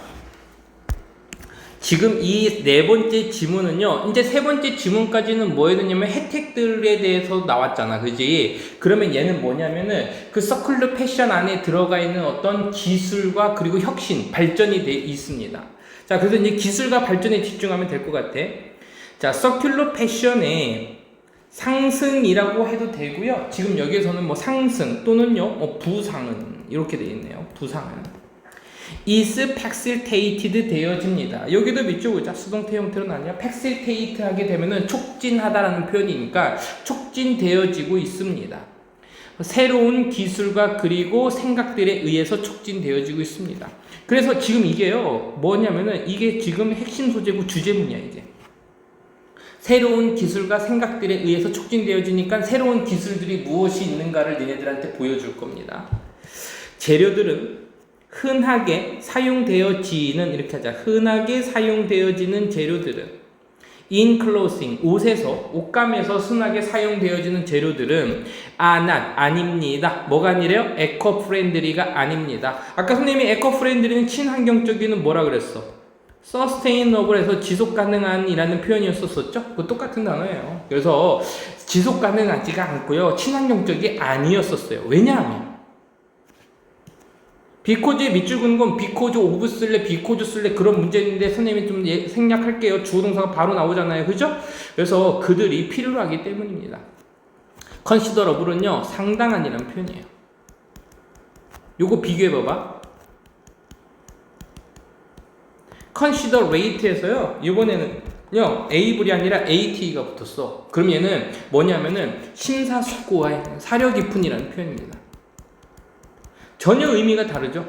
지금 이 네 번째 지문은요, 이제 세 번째 지문까지는 뭐 했냐면 혜택들에 대해서 나왔잖아, 그지? 그러면 얘는 뭐냐면은 그 서큘러 패션 안에 들어가 있는 어떤 기술과 그리고 혁신, 발전이 돼 있습니다. 자, 그래서 이제 기술과 발전에 집중하면 될 것 같아. 자, 서큘러 패션의 상승이라고 해도 되고요. 지금 여기에서는 뭐 상승 또는요, 뭐 부상은 이렇게 돼 있네요. 부상은. is facilitated 되어집니다. 여기도 밑줄 보자. 수동태 형태로 나뉘어 facilitate 하게 되면은 촉진하다라는 표현이니까 촉진되어지고 있습니다. 새로운 기술과 그리고 생각들에 의해서 촉진되어지고 있습니다. 그래서 지금 이게요, 뭐냐면은 이게 지금 핵심 소재고 주제문이야, 이게. 새로운 기술과 생각들에 의해서 촉진되어지니까 새로운 기술들이 무엇이 있는가를 니네들한테 보여줄 겁니다. 재료들은 흔하게 사용되어지는, 이렇게 하자. 흔하게 사용되어지는 재료들은 in clothing, 옷에서, 옷감에서 흔하게 사용되어지는 재료들은 아닙니다. 뭐가 아니래요? eco-friendly가 아닙니다. 아까 선생님이 eco-friendly는 친환경적인은 뭐라 그랬어? sustainable에서 지속 가능한이라는 표현이었었죠? 그거 똑같은 단어예요. 그래서 지속 가능하지가 않고요, 친환경적이 아니었었어요. 왜냐하면 비코즈에 밑줄 긋는 건 비코즈 오브 쓸래, 비코즈 쓸래 그런 문제인데 선생님이 좀 생략할게요. 주어동사가 바로 나오잖아요. 그죠? 그래서 그들이 필요로 하기 때문입니다. considerable은요, 상당한이라는 표현이에요. 요거 비교해봐봐. considerate에서요, 이번에는요, able이 아니라 at가 붙었어. 그럼 얘는 뭐냐면은 심사숙고한, 사려 깊은이라는 표현입니다. 전혀 의미가 다르죠.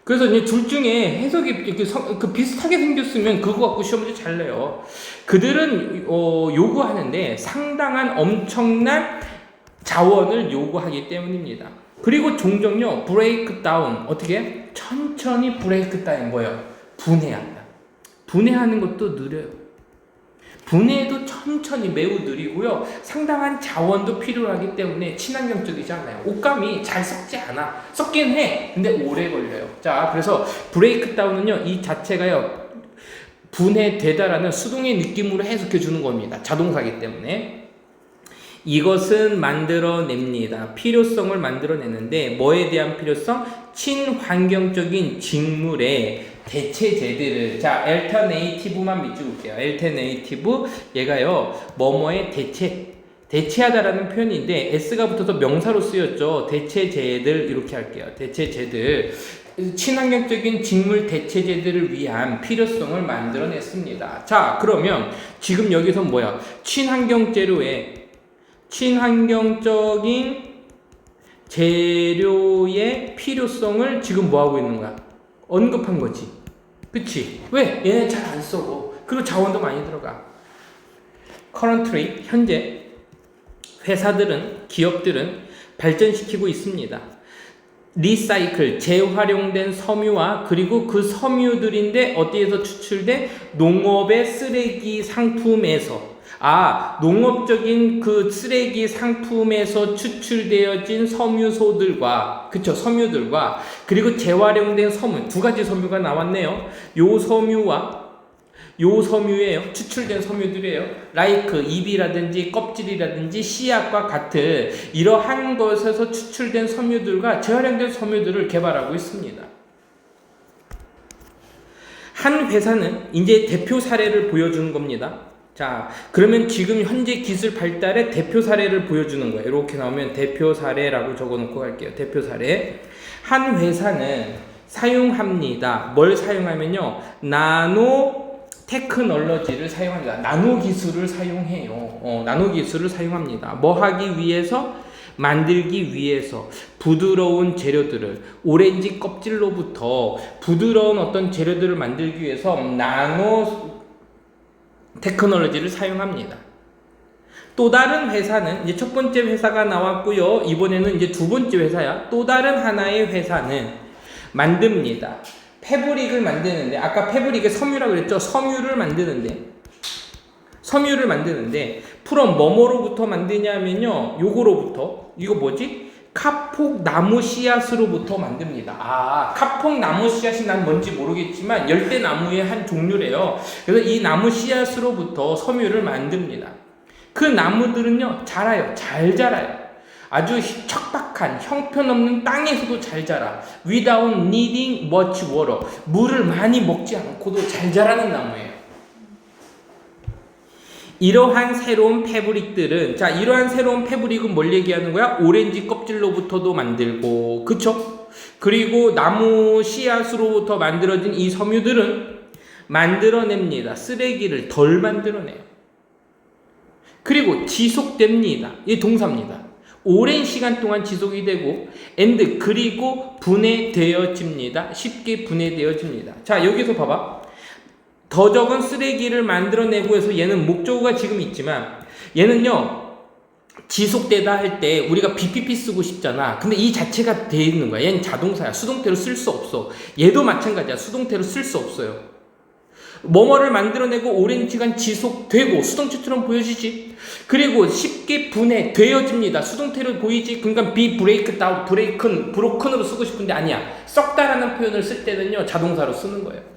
그래서 이제 둘 중에 해석이 이렇게 비슷하게 생겼으면 그거 갖고 시험 문제 잘 내요. 그들은 요구하는데 상당한 엄청난 자원을 요구하기 때문입니다. 그리고 종종요, 브레이크 다운, 어떻게? 천천히 브레이크 다운, 뭐예요? 분해한다. 분해하는 것도 느려요. 분해도 천천히 매우 느리고요. 상당한 자원도 필요하기 때문에 친환경적이지 않아요. 옷감이 잘 썩지 않아. 썩긴 해. 근데 오래 걸려요. 자, 그래서 브레이크다운은요, 이 자체가요, 분해되다라는 수동의 느낌으로 해석해 주는 겁니다. 자동사기 때문에. 이것은 만들어냅니다. 필요성을 만들어내는데 뭐에 대한 필요성? 친환경적인 직물의 대체제들을, 자, alternative만 밑줄게요. alternative, 얘가요 뭐뭐의 대체하다라는 표현인데 s가 붙어서 명사로 쓰였죠. 대체제들 이렇게 할게요. 대체제들, 친환경적인 직물 대체제들을 위한 필요성을 만들어냈습니다. 자, 그러면 지금 여기서 뭐야? 친환경적인 재료의 필요성을 지금 뭐 하고 있는 거야? 언급한 거지. 그치? 왜? 얘네 잘 안 썩어. 그리고 자원도 많이 들어가. currently, 현재 기업들은 발전시키고 있습니다. 리사이클, 재활용된 섬유와 그리고 그 섬유들인데 어디에서 추출된? 농업의 쓰레기 상품에서. 농업적인 그 쓰레기 상품에서 추출되어진 섬유소들과, 그쵸, 섬유들과, 그리고 재활용된 섬유, 두 가지 섬유가 나왔네요. 요 섬유예요. 추출된 섬유들이에요. 라이크, 잎이라든지 껍질이라든지 씨앗과 같은 이러한 것에서 추출된 섬유들과 재활용된 섬유들을 개발하고 있습니다. 한 회사는 이제 대표 사례를 보여주는 겁니다. 자, 그러면 지금 현재 기술 발달의 대표 사례를 보여주는 거예요. 이렇게 나오면 대표 사례라고 적어놓고 갈게요. 대표 사례. 한 회사는 사용합니다. 뭘 사용하면요, 나노 테크놀로지를 사용합니다. 나노 기술을 사용해요. 나노 기술을 사용합니다. 뭐 하기 위해서? 만들기 위해서 부드러운 재료들을, 오렌지 껍질로부터 부드러운 어떤 재료들을 만들기 위해서 나노 테크놀로지를 사용합니다. 또 다른 회사는, 이제 첫 번째 회사가 나왔고요. 이번에는 이제 두 번째 회사야. 또 다른 하나의 회사는 만듭니다. 패브릭을 만드는데, 아까 패브릭의 섬유라고 그랬죠? 섬유를 만드는데 프롬 뭐뭐로부터 만드냐면요, 요거로부터, 이거 뭐지? 카폭 나무 씨앗으로부터 만듭니다. 카폭 나무 씨앗이 난 뭔지 모르겠지만 열대나무의 한 종류래요. 그래서 이 나무 씨앗으로부터 섬유를 만듭니다. 그 나무들은요, 잘 자라요. 아주 척박한 형편없는 땅에서도 잘 자라. Without needing much water. 물을 많이 먹지 않고도 잘 자라는 나무예요. 이러한 새로운 패브릭들은, 자, 이러한 새로운 패브릭은 뭘 얘기하는 거야? 오렌지 껍질로부터도 만들고, 그쵸? 그리고 나무 씨앗으로부터 만들어진 이 섬유들은 만들어냅니다. 쓰레기를 덜 만들어내요. 그리고 지속됩니다. 이 동사입니다. 오랜 시간 동안 지속이 되고, and, 그리고 분해되어집니다. 쉽게 분해되어집니다. 자, 여기서 봐봐. 더 적은 쓰레기를 만들어내고 해서 얘는 목적어가 지금 있지만, 얘는요, 지속되다 할 때 우리가 BPP 쓰고 싶잖아. 근데 이 자체가 돼 있는 거야. 얘는 자동사야. 수동태로 쓸 수 없어. 얘도 마찬가지야. 수동태로 쓸 수 없어요. 뭐뭐를 만들어내고 오랜 시간 지속되고, 수동태처럼 보여지지. 그리고 쉽게 분해되어집니다. 수동태로 보이지. 그러니까 be break down, broken으로 쓰고 싶은데 아니야. 썩다라는 표현을 쓸 때는요, 자동사로 쓰는 거예요.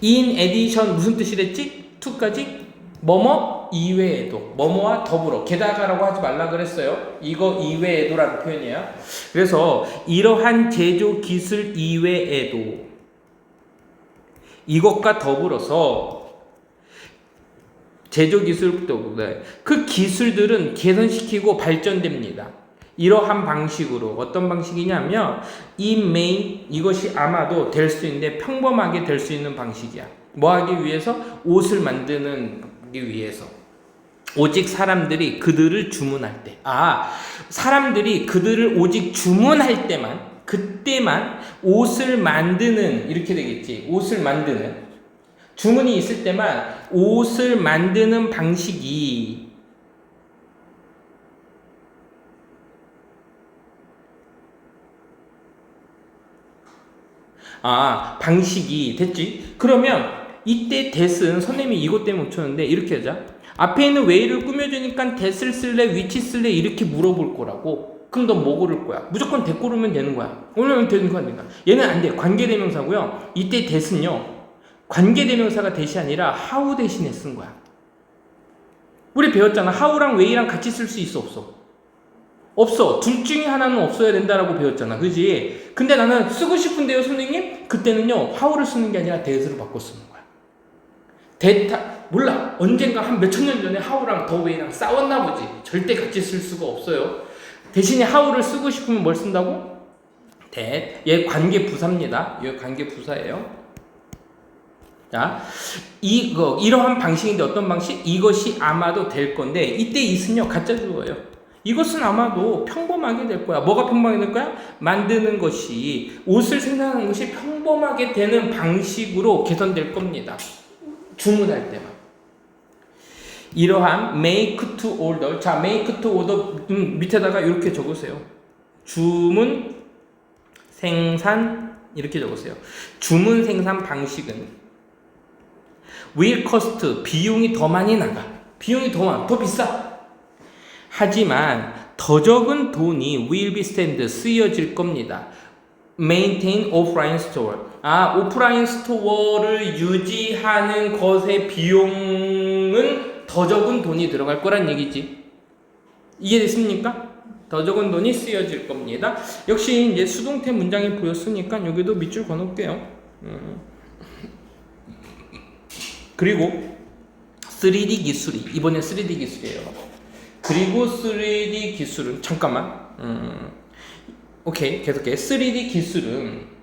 in addition, 무슨 뜻이랬지? to까지? 뭐뭐 이외에도, 뭐뭐와 더불어, 게다가라고 하지 말라 그랬어요. 이거 이외에도라는 표현이에요. 그래서 이러한 제조 기술 이외에도, 이것과 더불어서 제조 기술도, 그 기술들은 개선시키고 발전됩니다. 이러한 방식으로. 어떤 방식이냐면, 이것이 아마도 될 수 있는데 평범하게 될 수 있는 방식이야. 뭐 하기 위해서? 옷을 만드는 위해서. 오직 사람들이 그들을 주문할 때, 사람들이 그들을 오직 주문할 때만, 그때만 옷을 만드는, 이렇게 되겠지. 옷을 만드는, 주문이 있을 때만 옷을 만드는 방식이 방식이 됐지? 그러면 이때 that은 선생님이 이것 때문에 못 쳤는데 이렇게 하자. 앞에 있는 way를 꾸며주니까 that을 쓸래 which 쓸래 이렇게 물어볼 거라고. 그럼 너 뭐 고를 거야? 무조건 that 고르면 되는 거야. 오늘은 되는 거 아닌가? 얘는 안 돼. 관계대명사고요. 이때 that은요. 관계대명사가 that이 아니라 how 대신에 쓴 거야. 우리 배웠잖아. how랑 way랑 같이 쓸 수 있어 없어? 없어. 둘 중에 하나는 없어야 된다라고 배웠잖아. 그지? 근데 나는 쓰고 싶은데요 선생님? 그때는요 how를 쓰는 게 아니라 that으로 바꿔 쓰는 거야. that 몰라. 언젠가 한 몇천 년 전에 how랑 the way랑 싸웠나 보지. 절대 같이 쓸 수가 없어요. 대신에 how를 쓰고 싶으면 뭘 쓴다고? that. 얘 관계 부사입니다. 얘 관계 부사예요. 자, 이러한 방식인데 어떤 방식? 이것이 아마도 될 건데 이때 is는요 가짜 주어예요. 이것은 아마도 평범하게 될 거야. 뭐가 평범하게 될 거야? 만드는 것이 옷을 생산하는 것이 평범하게 되는 방식으로 개선될 겁니다. 주문할 때만. 이러한 make to order. 자, make to order 밑에다가 이렇게 적으세요. 주문 생산 이렇게 적으세요. 주문 생산 방식은 will cost 비용이 더 많이 나가. 비용이 더 비싸. 하지만 더 적은 돈이 will be spent 쓰여질 겁니다. maintain offline store. 오프라인 스토어를 유지하는 것의 비용은 더 적은 돈이 들어갈 거란 얘기지. 이해됐습니까? 더 적은 돈이 쓰여질 겁니다. 역시 이제 수동태 문장이 보였으니까 여기도 밑줄 그어놓을게요. 그리고 3D 기술이 이번에 3D 기술이에요. 그리고 3D 기술은 잠깐만. 오케이 계속해. 3D 기술은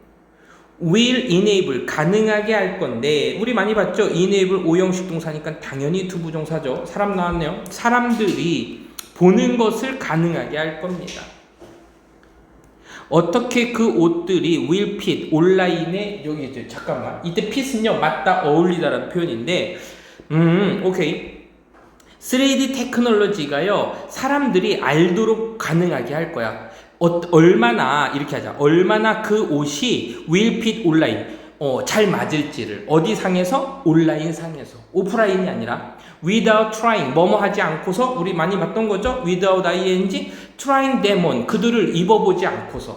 will enable 가능하게 할 건데 우리 많이 봤죠? enable 5형식 동사니까 당연히 투부정사죠. 사람 나왔네요. 사람들이 보는 것을 가능하게 할 겁니다. 어떻게 그 옷들이 will fit 온라인에 여기 이제 잠깐만 이때 fit은요 맞다 어울리다라는 표현인데 오케이 3D 테크놀로지가요 사람들이 알도록 가능하게 할 거야. 얼마나 이렇게 하자. 얼마나 그 옷이 will fit 온라인 잘 맞을지를 어디 상에서? 온라인 상에서. 오프라인이 아니라 without trying 뭐뭐 하지 않고서 우리 많이 봤던 거죠. without ing trying them on 그들을 입어보지 않고서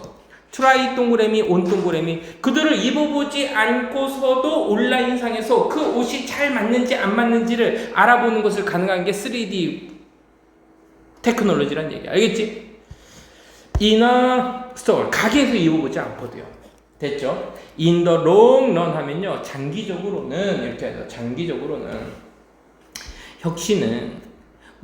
try 동그라미 on 동그라미 그들을 입어보지 않고서도 온라인 상에서 그 옷이 잘 맞는지 안 맞는지를 알아보는 것을 가능한 게 3D 테크놀로지란 얘기야. 알겠지? in a store 가게에서 입어보지 않고도요. 됐죠? in the long run 하면요 장기적으로는 이렇게 해서 장기적으로는 혁신은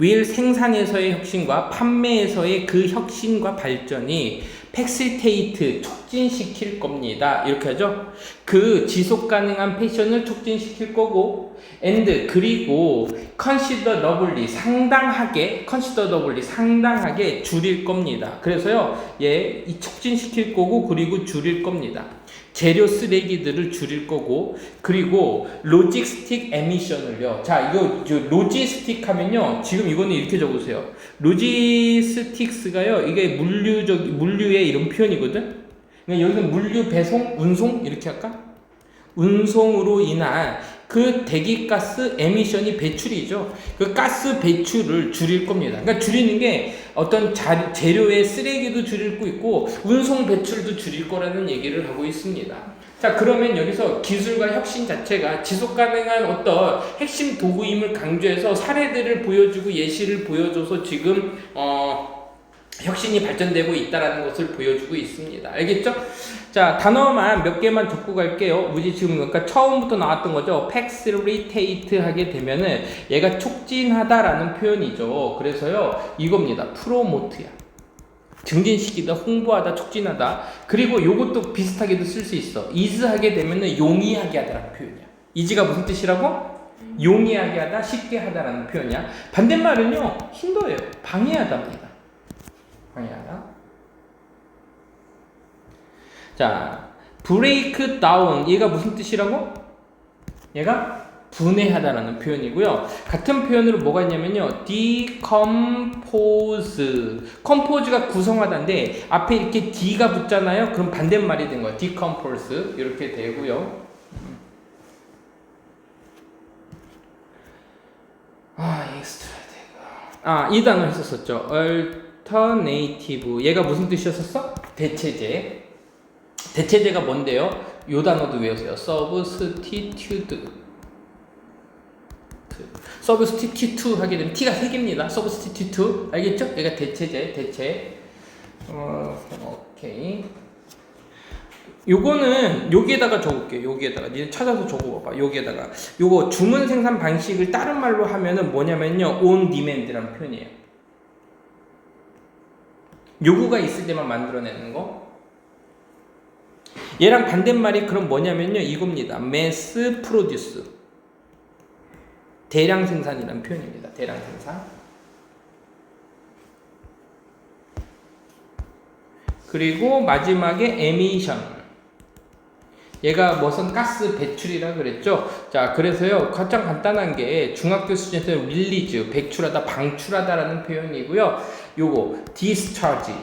will 생산에서의 혁신과 판매에서의 그 혁신과 발전이 facilitate 촉진시킬 겁니다. 이렇게 하죠. 그 지속 가능한 패션을 촉진시킬 거고 and 그리고 considerably 상당하게 줄일 겁니다. 그래서요 이 촉진시킬 거고 그리고 줄일 겁니다. 재료 쓰레기들을 줄일 거고 그리고 로지스틱 에미션을요. 자 이거 로지스틱 하면요 지금 이거는 이렇게 적으세요. 로지스틱스가요 이게 물류의 이런 표현이거든. 그러니까 여기는 물류 배송 운송 이렇게 할까? 운송으로 인한 그 대기가스 에미션이 배출이죠. 그 가스 배출을 줄일 겁니다. 그러니까 줄이는 게 어떤 재료의 쓰레기도 줄일 거 있고 운송 배출도 줄일 거라는 얘기를 하고 있습니다. 자 그러면 여기서 기술과 혁신 자체가 지속 가능한 어떤 핵심 도구임을 강조해서 사례들을 보여주고 예시를 보여줘서 지금 혁신이 발전되고 있다는 것을 보여주고 있습니다. 알겠죠? 자, 단어만 몇 개만 적고 갈게요. 우리 지금 그러니까 처음부터 나왔던 거죠. facilitate 하게 되면은 얘가 촉진하다라는 표현이죠. 그래서요, 이겁니다. promote야. 증진시키다, 홍보하다, 촉진하다. 그리고 요것도 비슷하게도 쓸 수 있어. is 하게 되면은 용이하게 하다라는 표현이야. is가 무슨 뜻이라고? 용이하게 하다, 쉽게 하다라는 표현이야. 반대말은요, 힌더예요. 방해하다입니다. 방해하다. 자, break down. 얘가 무슨 뜻이라고? 얘가 분해하다라는 표현이고요. 같은 표현으로 뭐가 있냐면요. decompose. compose가 구성하다인데 앞에 이렇게 d가 붙잖아요. 그럼 반대말이 된 거예요. decompose. 이렇게 되고요. 이 단어 했었었죠. alternative. 얘가 무슨 뜻이었었어? 대체제. 대체제가 뭔데요? 요 단어도 외우세요. substitute. substitute 하게 되면 t가 3개입니다. substitute. 알겠죠? 얘가 대체제, 대체. 오케이. 요거는 여기에다가 적을게요. 여기에다가 니네 찾아서 적어봐봐. 여기에다가 요거 주문 생산 방식을 다른 말로 하면은 뭐냐면요, on demand라는 표현이에요. 요구가 있을 때만 만들어내는 거. 얘랑 반대말이 그럼 뭐냐면요, 이겁니다. mass produce. 대량 생산이라는 표현입니다. 대량 생산. 그리고 마지막에 emission. 얘가 무슨 가스 배출이라 그랬죠? 자, 그래서요, 가장 간단한 게 중학교 수준에서 릴리즈, 배출하다, 방출하다라는 표현이고요. 요거, discharge.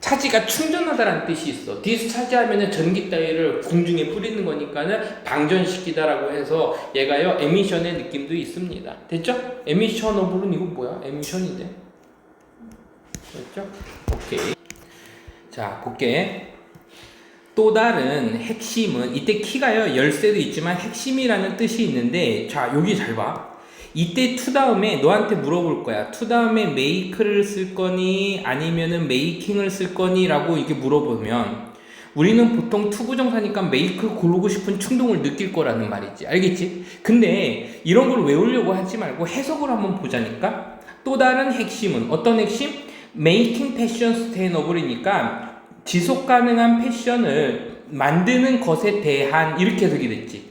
차지가 충전하다라는 뜻이 있어. 디스차지 하면은 전기 따위를 공중에 뿌리는 거니까는 방전시키다라고 해서 얘가요, 에미션의 느낌도 있습니다. 됐죠? 에미셔너블은 이거 뭐야? 에미션인데. 됐죠? 오케이. 자, 볼게. 또 다른 핵심은, 이때 키가요, 열쇠도 있지만 핵심이라는 뜻이 있는데, 자, 여기 잘 봐. 이때 to 다음에 너한테 물어볼 거야. to 다음에 make를 쓸 거니 아니면은 making을 쓸 거니 라고 이게 물어보면, 우리는 보통 to 부정사니까 make 고르고 싶은 충동을 느낄 거라는 말이지. 알겠지? 근데 이런 걸 외우려고 하지 말고 해석을 한번 보자니까. 또 다른 핵심은 어떤 핵심? making fashion sustainable이니까 지속 가능한 패션을 만드는 것에 대한, 이렇게 해석이 됐지.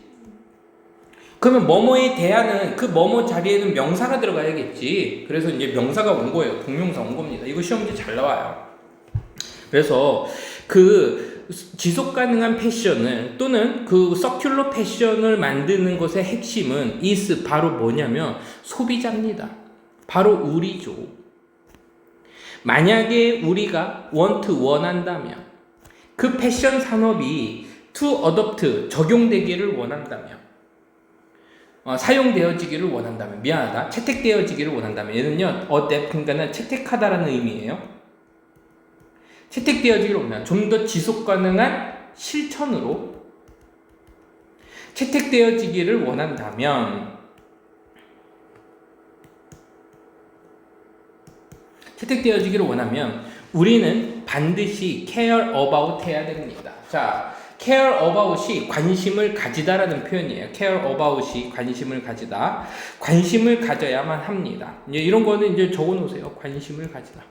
그러면 뭐뭐에 대한은 그 뭐뭐 자리에는 명사가 들어가야겠지. 그래서 이제 명사가 온 거예요. 동명사 온 겁니다. 이거 시험 문제 잘 나와요. 그래서 그 지속 가능한 패션을, 또는 그 서큘러 패션을 만드는 것의 핵심은 is, 바로 뭐냐면 소비자입니다. 바로 우리죠. 만약에 우리가 원한다면, 그 패션 산업이 to adopt, 적용되기를 원한다면, 사용되어지기를 원한다면, 미안하다, 채택되어지기를 원한다면, 얘는요, 그러니까는 채택하다라는 의미예요. 채택되어지기를 원한다면, 좀 더 지속 가능한 실천으로 채택되어지기를 원한다면, 채택되어지기를 원하면 우리는 반드시 care about 해야 됩니다. 자, care about이 관심을 가지다라는 표현이에요. care about이 관심을 가지다. 관심을 가져야만 합니다. 이제 이런 거는 이제 적어 놓으세요. 관심을 가지다.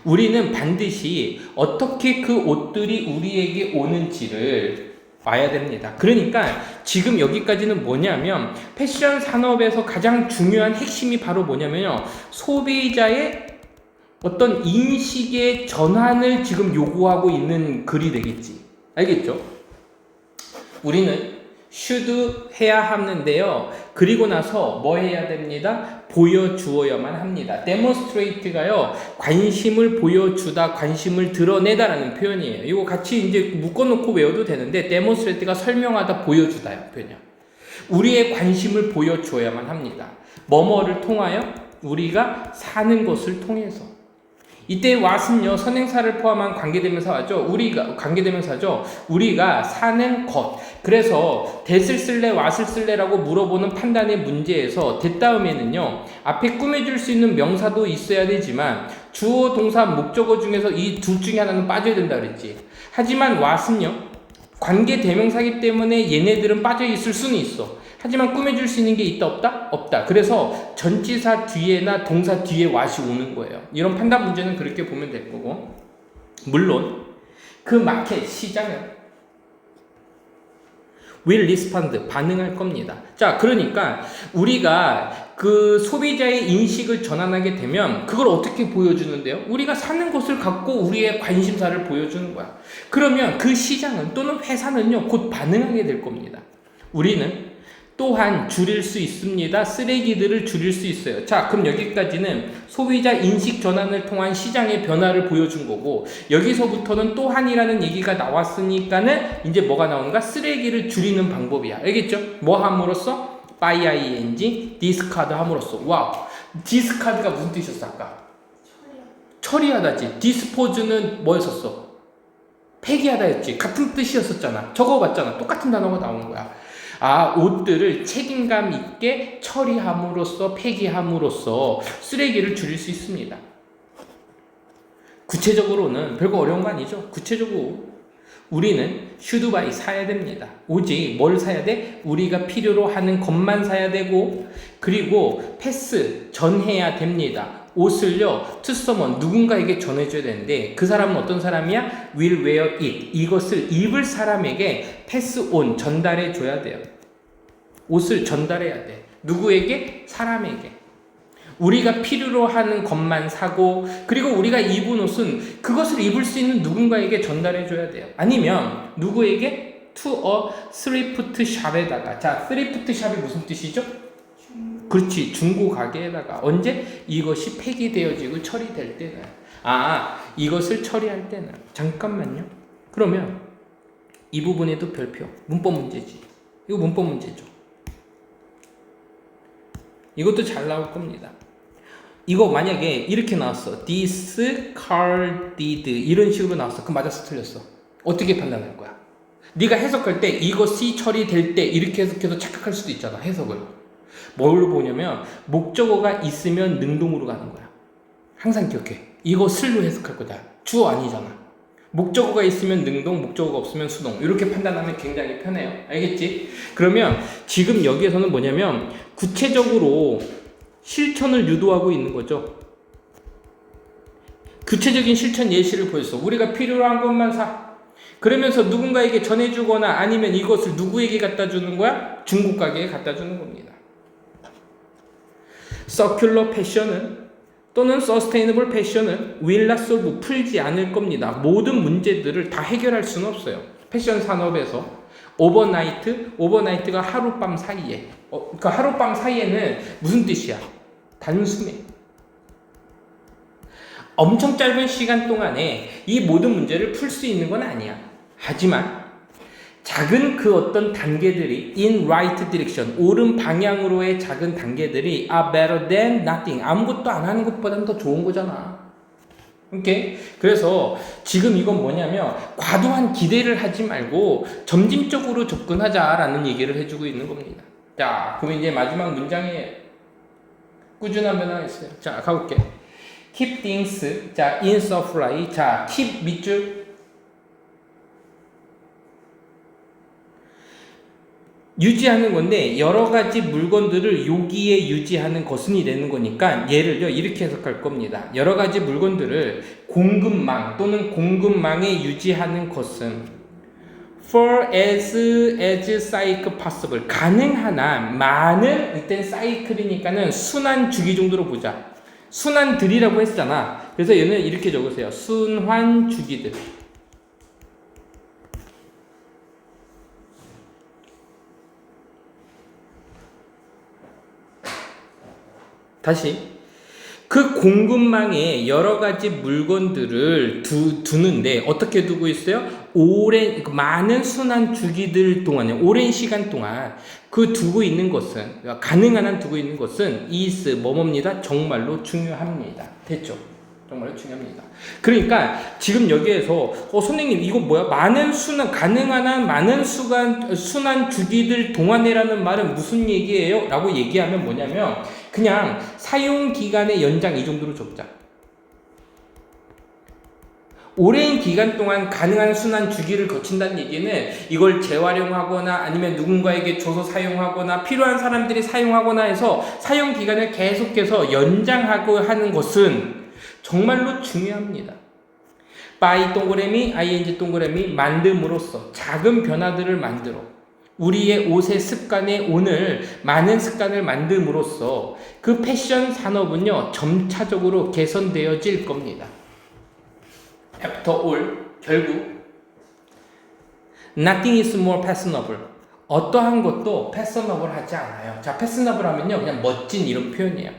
우리는 반드시 어떻게 그 옷들이 우리에게 오는지를 봐야 됩니다. 그러니까 지금 여기까지는 뭐냐면, 패션 산업에서 가장 중요한 핵심이 바로 뭐냐면요, 소비자의 어떤 인식의 전환을 지금 요구하고 있는 글이 되겠지. 알겠죠? 우리는 should 해야 하는데요, 그리고 나서 뭐 해야 됩니다? 보여주어야만 합니다. demonstrate가요, 관심을 보여주다, 관심을 드러내다라는 표현이에요. 이거 같이 이제 묶어놓고 외워도 되는데, demonstrate가 설명하다, 보여주다요 표현이야. 우리의 관심을 보여주어야만 합니다. 뭐뭐를 통하여? 우리가 사는 것을 통해서. 이때 what은요, 선행사를 포함한 관계대명사죠. 관계대명사죠. 우리가 사는 것. 그래서 that을 쓸래, what을 쓸래라고 물어보는 판단의 문제에서 that 다음에는요, 앞에 꾸며줄 수 있는 명사도 있어야 되지만 주어, 동사, 목적어 중에서 이 둘 중에 하나는 빠져야 된다 그랬지. 하지만 what은요, 관계대명사이기 때문에 얘네들은 빠져 있을 수는 있어. 하지만 꾸며줄 수 있는 게 있다 없다? 없다. 그래서 전치사 뒤에나 동사 뒤에 what이 오는 거예요. 이런 판단 문제는 그렇게 보면 될 거고, 물론 그 마켓, 시장은 will respond, 반응할 겁니다. 자, 그러니까 우리가 그 소비자의 인식을 전환하게 되면 그걸 어떻게 보여주는데요? 우리가 사는 것을 갖고 우리의 관심사를 보여주는 거야. 그러면 그 시장은, 또는 회사는요, 곧 반응하게 될 겁니다. 우리는 또한 줄일 수 있습니다. 쓰레기들을 줄일 수 있어요. 자, 그럼 여기까지는 소비자 인식 전환을 통한 시장의 변화를 보여준 거고, 여기서부터는 또한이라는 얘기가 나왔으니까는 이제 뭐가 나오는가? 쓰레기를 줄이는 방법이야. 알겠죠? 뭐 함으로써? by ing, discard 함으로써. 와우. discard가 무슨 뜻이었어, 아까? 처리하다지. dispose는 뭐였었어? 폐기하다였지. 같은 뜻이었었잖아. 적어봤잖아. 똑같은 단어가 나오는 거야. 아, 옷들을 책임감 있게 처리함으로써, 폐기함으로써 쓰레기를 줄일 수 있습니다. 구체적으로는 별거 어려운 거 아니죠? 구체적으로 우리는 should buy 사야 됩니다. 오직 뭘 사야 돼? 우리가 필요로 하는 것만 사야 되고, 그리고 패스 전해야 됩니다. 옷을요, to someone, 누군가에게 전해줘야 되는데, 그 사람은 어떤 사람이야? will wear it. 이것을 입을 사람에게 pass on, 전달해 줘야 돼요. 옷을 전달해야 돼. 누구에게? 사람에게. 우리가 필요로 하는 것만 사고, 그리고 우리가 입은 옷은 그것을 입을 수 있는 누군가에게 전달해 줘야 돼요. 아니면 누구에게? to a thrift shop에다가. 자, thrift shop이 무슨 뜻이죠? 그렇지, 중고 가게에다가. 언제? 이것이 폐기되어지고 처리될 때는. 아, 이것을 처리할 때는. 잠깐만요. 그러면 이 부분에도 별표. 문법 문제지. 이거 문법 문제죠. 이것도 잘 나올 겁니다. 이거 만약에 이렇게 나왔어. discarded 이런 식으로 나왔어. 그럼 맞았어, 틀렸어? 어떻게 판단할 거야? 네가 해석할 때 이것이 처리될 때 이렇게 해석해서 착각할 수도 있잖아, 해석을. 뭘 보냐면 목적어가 있으면 능동으로 가는 거야. 항상 기억해. 이것을로 해석할 거다. 주어 아니잖아. 목적어가 있으면 능동, 목적어가 없으면 수동. 이렇게 판단하면 굉장히 편해요. 알겠지? 그러면 지금 여기에서는 뭐냐면 구체적으로 실천을 유도하고 있는 거죠. 구체적인 실천 예시를 보였어. 우리가 필요로 한 것만 사. 그러면서 누군가에게 전해주거나 아니면 이것을 누구에게 갖다 주는 거야? 중국 가게에 갖다 주는 겁니다. 서큘러 패션은 또는 서스테이너블 패션은 will not solve, 풀지 않을 겁니다. 모든 문제들을 다 해결할 수는 없어요. 패션 산업에서 오버나이트가 하룻밤 사이에. 그 하룻밤 사이에는 무슨 뜻이야? 단숨에. 엄청 짧은 시간 동안에 이 모든 문제를 풀 수 있는 건 아니야. 하지만 작은 그 어떤 단계들이 in right direction, 옳은 방향으로의 작은 단계들이 are better than nothing, 아무것도 안 하는 것보다는 더 좋은 거잖아. 오케이? 그래서 지금 이건 뭐냐면 과도한 기대를 하지 말고 점진적으로 접근하자라는 얘기를 해주고 있는 겁니다. 자, 그럼 이제 마지막 문장에 꾸준한 변화가 있어요. 자, 가볼게. keep things, 자, in supply, 자, keep 밑줄 유지하는 건데 여러 가지 물건들을 여기에 유지하는 것은이 되는 거니까 얘를요 이렇게 해석할 겁니다. 여러 가지 물건들을 공급망 또는 공급망에 유지하는 것은 for as cycle possible, 가능한 한 많은, 일단 사이클이니까는 순환 주기 정도로 보자. 순환들이라고 했잖아. 그래서 얘는 이렇게 적으세요. 순환 주기들. 다시 그 공급망에 여러 가지 물건들을 두는데 어떻게 두고 있어요? 오랜 많은 순환 주기들 동안에 오랜 시간 동안 그 두고 있는 것은 가능한 한 두고 있는 것은 is 뭐뭐입니다. 정말로 중요합니다. 됐죠? 정말로 중요합니다. 그러니까 지금 여기에서 선생님 이거 뭐야? 많은 순환 가능한 한 많은 순환 주기들 동안에라는 말은 무슨 얘기예요? 라고 얘기하면 뭐냐면 그냥 사용 기간의 연장 이 정도로 적자. 오랜 기간 동안 가능한 순환 주기를 거친다는 얘기는 이걸 재활용하거나 아니면 누군가에게 줘서 사용하거나 필요한 사람들이 사용하거나 해서 사용 기간을 계속해서 연장하고 하는 것은 정말로 중요합니다. by 동그라미 ing 동그라미 만듦으로써 작은 변화들을 만들어 우리의 옷의 습관에 오늘 많은 습관을 만듦으로써 그 패션 산업은요 점차적으로 개선되어질 겁니다. After all, 결국 Nothing is more fashionable. 어떠한 것도 패셔너블 하지 않아요. 자, 패셔너블 하면요, 그냥 멋진 이런 표현이에요.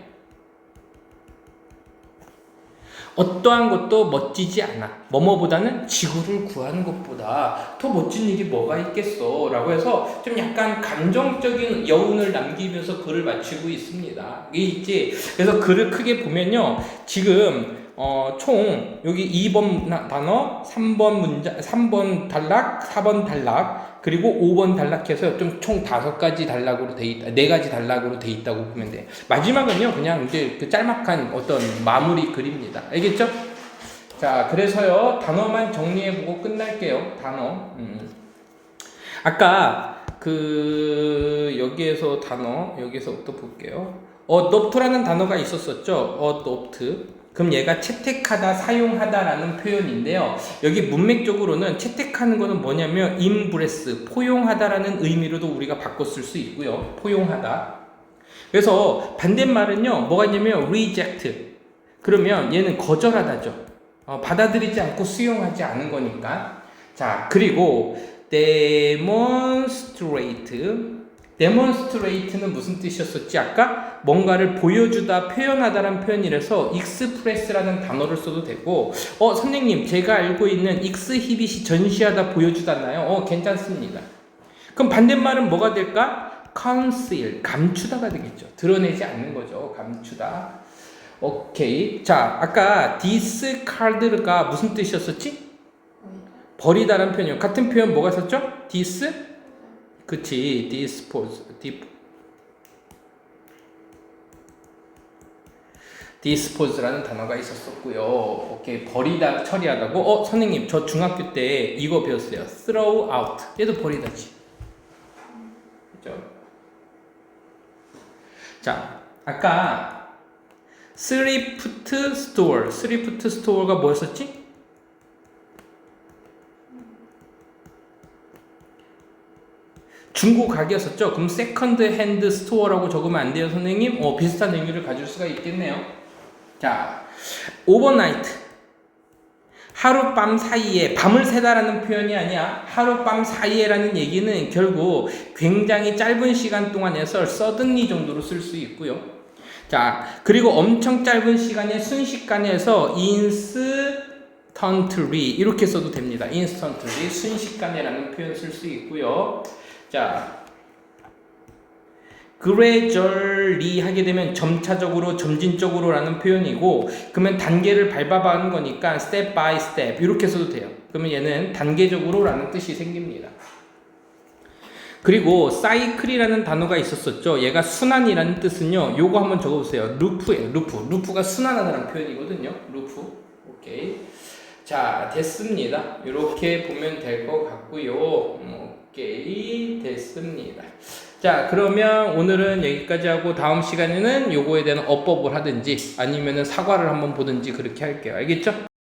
어떠한 것도 멋지지 않아. 뭐뭐보다는 지구를 구하는 것보다 더 멋진 일이 뭐가 있겠어. 라고 해서 좀 약간 감정적인 여운을 남기면서 글을 마치고 있습니다. 이게 있지. 그래서 글을 크게 보면요. 지금 총 여기 2번 단어, 3번 문장, 3번 단락, 4번 단락, 그리고 5번 단락해서 좀 총 5가지 단락으로 돼 있다, 4가지 단락으로 돼 있다고 보면 돼. 마지막은요, 그냥 이제 그 짤막한 어떤 마무리 글입니다. 알겠죠? 자, 그래서요, 단어만 정리해보고 끝날게요. 단어. 아까 여기에서 단어, 여기서부터 볼게요. 어도프트라는 단어가 있었었죠. 어도프트. 그럼 얘가 채택하다, 사용하다라는 표현인데요. 여기 문맥적으로는 채택하는 거는 뭐냐면 embrace, 포용하다라는 의미로도 우리가 바꿔 쓸 수 있고요. 포용하다. 그래서 반대말은요. 뭐가 있냐면 reject. 그러면 얘는 거절하다죠. 받아들이지 않고 수용하지 않은 거니까. 자, 그리고 demonstrate. demonstrate는 무슨 뜻이었었지? 아까 뭔가를 보여주다, 표현하다라는 표현이라서 express라는 단어를 써도 되고, 선생님, 제가 알고 있는 exhibit이 전시하다, 보여주다나요? 괜찮습니다. 그럼 반대말은 뭐가 될까? conceal, 감추다가 되겠죠. 드러내지 않는 거죠. 감추다. 오케이. 자, 아까 discard가 무슨 뜻이었었지? 버리다라는 표현이요. 같은 표현 뭐가 썼죠? 그치, dispose라는 단어가 있었었고요. 오케이, 버리다, 처리하다고. 선생님, 저 중학교 때 이거 배웠어요. throw out. 얘도 버리다지. 그죠? 자, 아까 thrift store. thrift store가 뭐였었지? 중고 가게였었죠. 그럼 세컨드 핸드 스토어라고 적으면 안 돼요, 선생님? 비슷한 의미를 가질 수가 있겠네요. 자, 오버나이트. 하룻밤 사이에, 밤을 새다라는 표현이 아니야. 하룻밤 사이에라는 얘기는 결국 굉장히 짧은 시간 동안에서 suddenly 정도로 쓸 수 있고요. 자, 그리고 엄청 짧은 시간에 순식간에 해서 instantly 이렇게 써도 됩니다. instantly, 순식간에라는 표현 쓸 수 있고요. 자, gradually 하게 되면 점차적으로, 점진적으로 라는 표현이고, 그러면 단계를 밟아가는 거니까 step by step 이렇게 써도 돼요. 그러면 얘는 단계적으로 라는 뜻이 생깁니다. 그리고 cycle이라는 단어가 있었었죠. 얘가 순환이라는 뜻은요, 요거 한번 적어보세요. 루프예요. 루프가 순환하다는 표현이거든요. 루프. 오케이. 자, 됐습니다. 이렇게 보면 될 것 같고요. 오케이, 됐습니다. 자, 그러면 오늘은 여기까지 하고 다음 시간에는 요거에 대한 어법을 하든지 아니면은 사과를 한번 보든지 그렇게 할게요. 알겠죠?